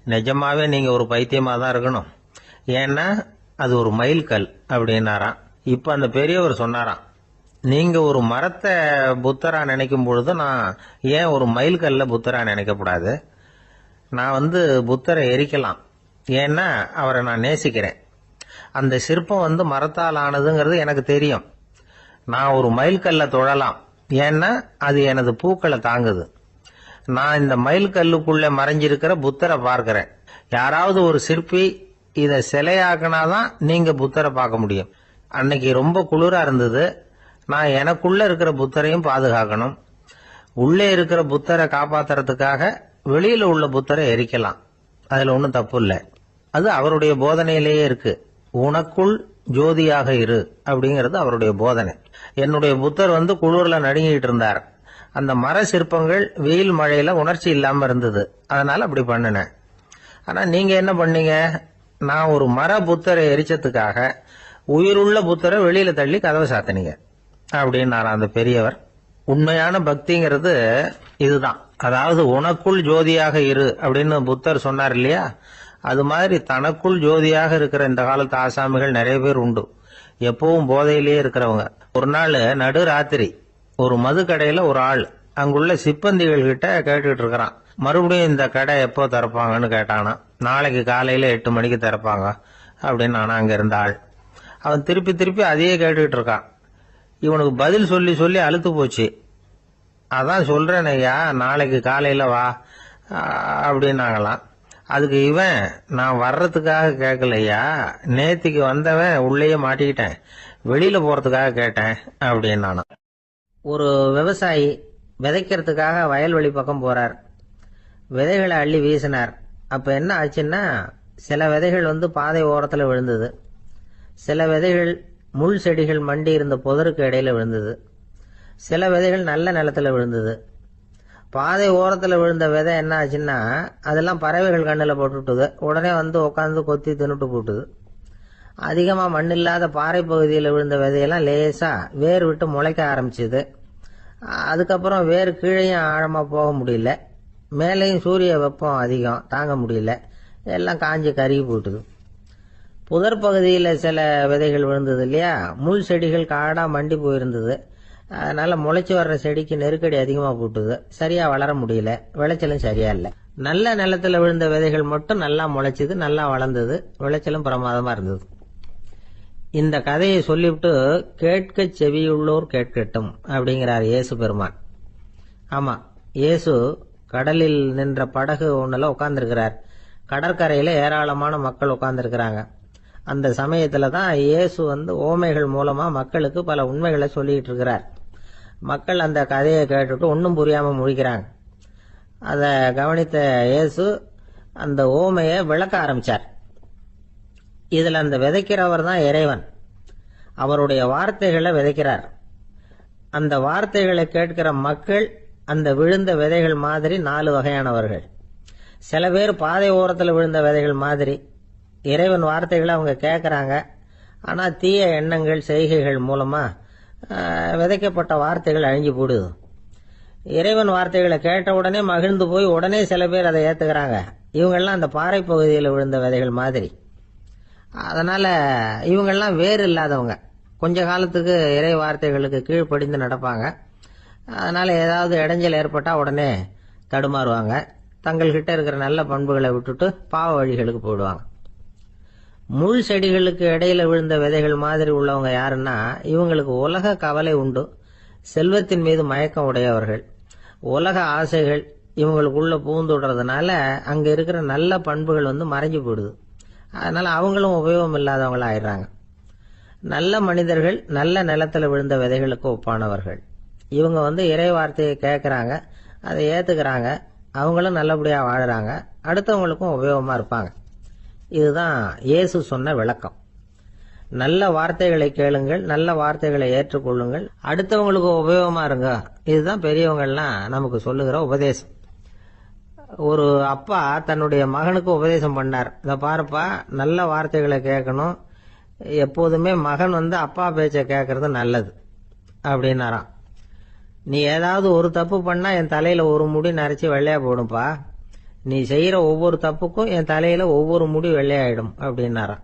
நிஜமாவே நீங்க ஒரு பைத்தியமா தான் இருக்கணும், ஏன்னா அது ஒரு மைல்கல் அப்படின்னாராம். இப்ப அந்த பெரியவர் சொன்னாராம், நீங்க ஒரு மரத்தை புத்தரா நினைக்கும் பொழுது நான் ஏன் ஒரு மைல்கல்ல புத்தரா நினைக்கப்படாது? நான் புத்தரை எரிக்கலாம், ஏன்னா அவரை நான் நேசிக்கிறேன். அந்த சிற்பம் மரத்தால் ஆனதுங்கிறது எனக்கு தெரியும். நான் ஒரு மைல்கல்ல தொழலாம், ஏன்னா அது எனது பூக்களை தாங்குது. நான் இந்த மைல்கல்லுக்குள்ள மறைஞ்சிருக்கிற புத்தரை பார்க்கிறேன். யாராவது ஒரு சிற்பி இதை சிலையாக்கினாதான் நீங்க புத்தரை பார்க்க முடியும். அன்னைக்கு ரொம்ப குளிரா இருந்தது. நான் எனக்குள்ள இருக்கிற புத்தரையும் பாதுகாக்கணும். உள்ளே இருக்கிற புத்தரை காப்பாத்துறதுக்காக வெளியில உள்ள புத்தரை எரிக்கலாம். அதுல ஒன்றும் தப்பு இல்லை. அது அவருடைய போதனையிலேயே இருக்கு. உனக்குள் ஜோதியாக இரு அப்படிங்கிறது அவருடைய போதனை. என்னுடைய புத்தர் குளிர்ல நடுங்கிட்டு இருந்தார். அந்த மர சிற்பங்கள் வெயில் மழையில உணர்ச்சி இல்லாம இருந்தது, அதனால அப்படி பண்ணினேன். ஆனா நீங்க என்ன பண்ணீங்க? நான் ஒரு மர புத்தரை எரிச்சதுக்காக உயிருள்ள புத்தரை வெளியில தள்ளி கதவை சாத்தினீங்க அப்படின்னாரா அந்த பெரியவர். உண்மையான பக்திங்கிறது இதுதான். அதாவது உனக்குள் ஜோதியாக இரு அப்படின்னு புத்தர் சொன்னார் இல்லையா, அது மாதிரி தனக்குள் ஜோதியாக இருக்கிற இந்த காலத்து ஆசாமிகள் நிறைய பேர் உண்டு. எப்பவும் போதையிலேயே இருக்கிறவங்க. ஒரு நாள் நடு ராத்திரி ஒரு மது கடையில ஒரு ஆள் அங்குள்ள சிப்பந்திகள் கிட்ட கேட்டுட்டு இருக்கிறான். மறுபடியும் இந்த கடை எப்போ திறப்பாங்கன்னு கேட்டானா. நாளைக்கு காலையில 8 மணிக்கு திறப்பாங்க அப்படின்னு நானா அங்க இருந்த ஆள். அவன் திருப்பி திருப்பி அதையே கேட்டுக்கிட்டு இருக்கான். இவனுக்கு பதில் சொல்லி சொல்லி அழுத்து போச்சு. அதான் சொல்றேன் ஐயா, நாளைக்கு காலையில வா அப்படின்னாங்களாம். அதுக்கு இவன், நான் வர்றதுக்காக கேட்கலையா, நேத்திக்கு வந்தவன் உள்ளேயே மாட்டிக்கிட்டேன், வெளியில போறதுக்காக கேட்டேன் அப்படின்னானா. ஒரு விவசாயி விதைக்கிறதுக்காக வயல்வெளி பக்கம் போறார். விதைகளை அள்ளி வீசினார். அப்ப என்ன ஆச்சுன்னா, சில விதைகள் பாதை ஓரத்துல விழுந்தது. சில விதைகள் முள் செடிகள் மண்டி இருந்த புதருக்கு இடையில விழுந்தது. சில விதைகள் நல்ல நிலத்துல விழுந்தது. பாதை ஓரத்துல விழுந்த விதை என்ன ஆச்சுன்னா, அதெல்லாம் பறவைகள் கண்ணுல போட்டுட்டுது. உடனே உட்காந்து கொத்தி தின்னுட்டு போட்டுது. அதிகமா மண் இல்லாத பாறை பகுதியில் விழுந்த விதையெல்லாம் லேசா வேர் விட்டு முளைக்க ஆரம்பிச்சுது. அதுக்கப்புறம் வேர் கீழேயும் ஆழமா போக முடியல, மேலேயும் சூரிய வெப்பம் அதிகம் தாங்க முடியல, எல்லாம் காஞ்சி கருகி போட்டுது. புதர் பகுதியில் சில விதைகள் விழுந்தது இல்லையா, முள் செடிகள் காடா மண்டி போயிருந்தது. அதனால முளைச்சு வர்ற செடிக்கு நெருக்கடி அதிகமா போட்டுது, சரியா வளர முடியல, விளைச்சலும் சரியா இல்லை. நல்ல நிலத்துல விழுந்த விதைகள் மட்டும் நல்லா முளைச்சது, நல்லா வளர்ந்தது, விளைச்சலும் பிரமாதமா இருந்தது. இந்த கதையை சொல்லிவிட்டு கேட்க செவியுள்ளோர் கேட்கட்டும் அப்படிங்கிறார் இயேசு பெருமான். ஆமா, இயேசு கடலில் நின்ற படகு ஒண்ணுல உட்கார்ந்துருக்கிறார். கடற்கரையில ஏராளமான மக்கள் உட்கார்ந்துருக்கிறாங்க. அந்த சமயத்துல தான் இயேசு ஓமைகள் மூலமா மக்களுக்கு பல உண்மைகளை சொல்லிட்டு இருக்கிறார். மக்கள் அந்த கதையை கேட்டுட்டு ஒன்னும் புரியாம முழிக்கிறாங்க. அத கவனித்த இயேசு அந்த ஓமையை விளக்க ஆரம்பிச்சார். இதுல அந்த விதைக்கிறவர் தான் இறைவன். அவருடைய வார்த்தைகளை விதைக்கிறார். அந்த வார்த்தைகளை கேட்கிற மக்கள் அந்த விழுந்த விதைகள் மாதிரி 4 வகையானவர்கள். சில பேர் பாதை ஓரத்தில் விழுந்த விதைகள் மாதிரி. இறைவன் வார்த்தைகளை அவங்க கேட்கறாங்க, ஆனா தீய எண்ணங்கள் செய்கைகள் மூலமா விதைக்கப்பட்ட வார்த்தைகள் அழிஞ்சு போடுது. இறைவன் வார்த்தைகளை கேட்ட உடனே மகிழ்ந்து போய் உடனே சில பேர் அதை ஏத்துக்கிறாங்க. இவங்கெல்லாம் அந்த பாறை பகுதியில் விழுந்த விதைகள் மாதிரி. அதனால இவங்கெல்லாம் வேறு இல்லாதவங்க. கொஞ்ச காலத்துக்கு இறை வார்த்தைகளுக்கு கீழ்ப்படிந்து நடப்பாங்க. அதனால ஏதாவது இடைஞ்சல் ஏற்பட்டா உடனே தடுமாறுவாங்க. தங்கள்கிட்ட இருக்கிற நல்ல பண்புகளை விட்டுட்டு பாவ வழிகளுக்கு போயிடுவாங்க. முள் செடிகளுக்கு இடையில விழுந்த விதைகள் மாதிரி உள்ளவங்க யாருன்னா, இவங்களுக்கு உலக கவலை உண்டு, செல்வத்தின் மீது மயக்கம் உடையவர்கள். உலக ஆசைகள் இவங்களுக்குள்ள பூந்துடுறதுனால அங்க இருக்கிற நல்ல பண்புகள் மறைஞ்சு போயிடுது. அதனால அவங்களும் உபயோகம் இல்லாதவங்களா ஆயிடுறாங்க. நல்ல மனிதர்கள் நல்ல நிலத்துல விழுந்த விதைகளுக்கு ஒப்பானவர்கள். இவங்க இறை வார்த்தையை கேட்கறாங்க, அதை ஏத்துக்கிறாங்க, அவங்களும் நல்லபடியா வாழறாங்க, அடுத்தவங்களுக்கும் உபயோகமா இருப்பாங்க. இதுதான் இயேசு சொன்ன விளக்கம். நல்ல வார்த்தைகளை கேளுங்கள், நல்ல வார்த்தைகளை ஏற்றுக்கொள்ளுங்கள், அடுத்தவங்களுக்கு உபயோகமா இருங்க. இதுதான் பெரியவங்கள்லாம் நமக்கு சொல்லுகிற உபதேசம். ஒரு அப்பா தன்னுடைய மகனுக்கு உபதேசம் பண்ணார். இத பாருப்பா, நல்ல வார்த்தைகளை கேட்கணும், எப்போதுமே மகன் அப்பா பேச்ச கேட்கறது நல்லது அப்படின்னாராம். நீ ஏதாவது ஒரு தப்பு பண்ணா என் தலையில ஒரு முடி நரைச்சி வெள்ளையா போடும்பா, நீ செய்யற ஒவ்வொரு தப்புக்கும் என் தலையில ஒவ்வொரு முடி வெள்ளையாயிடும் அப்படின்னாராம்.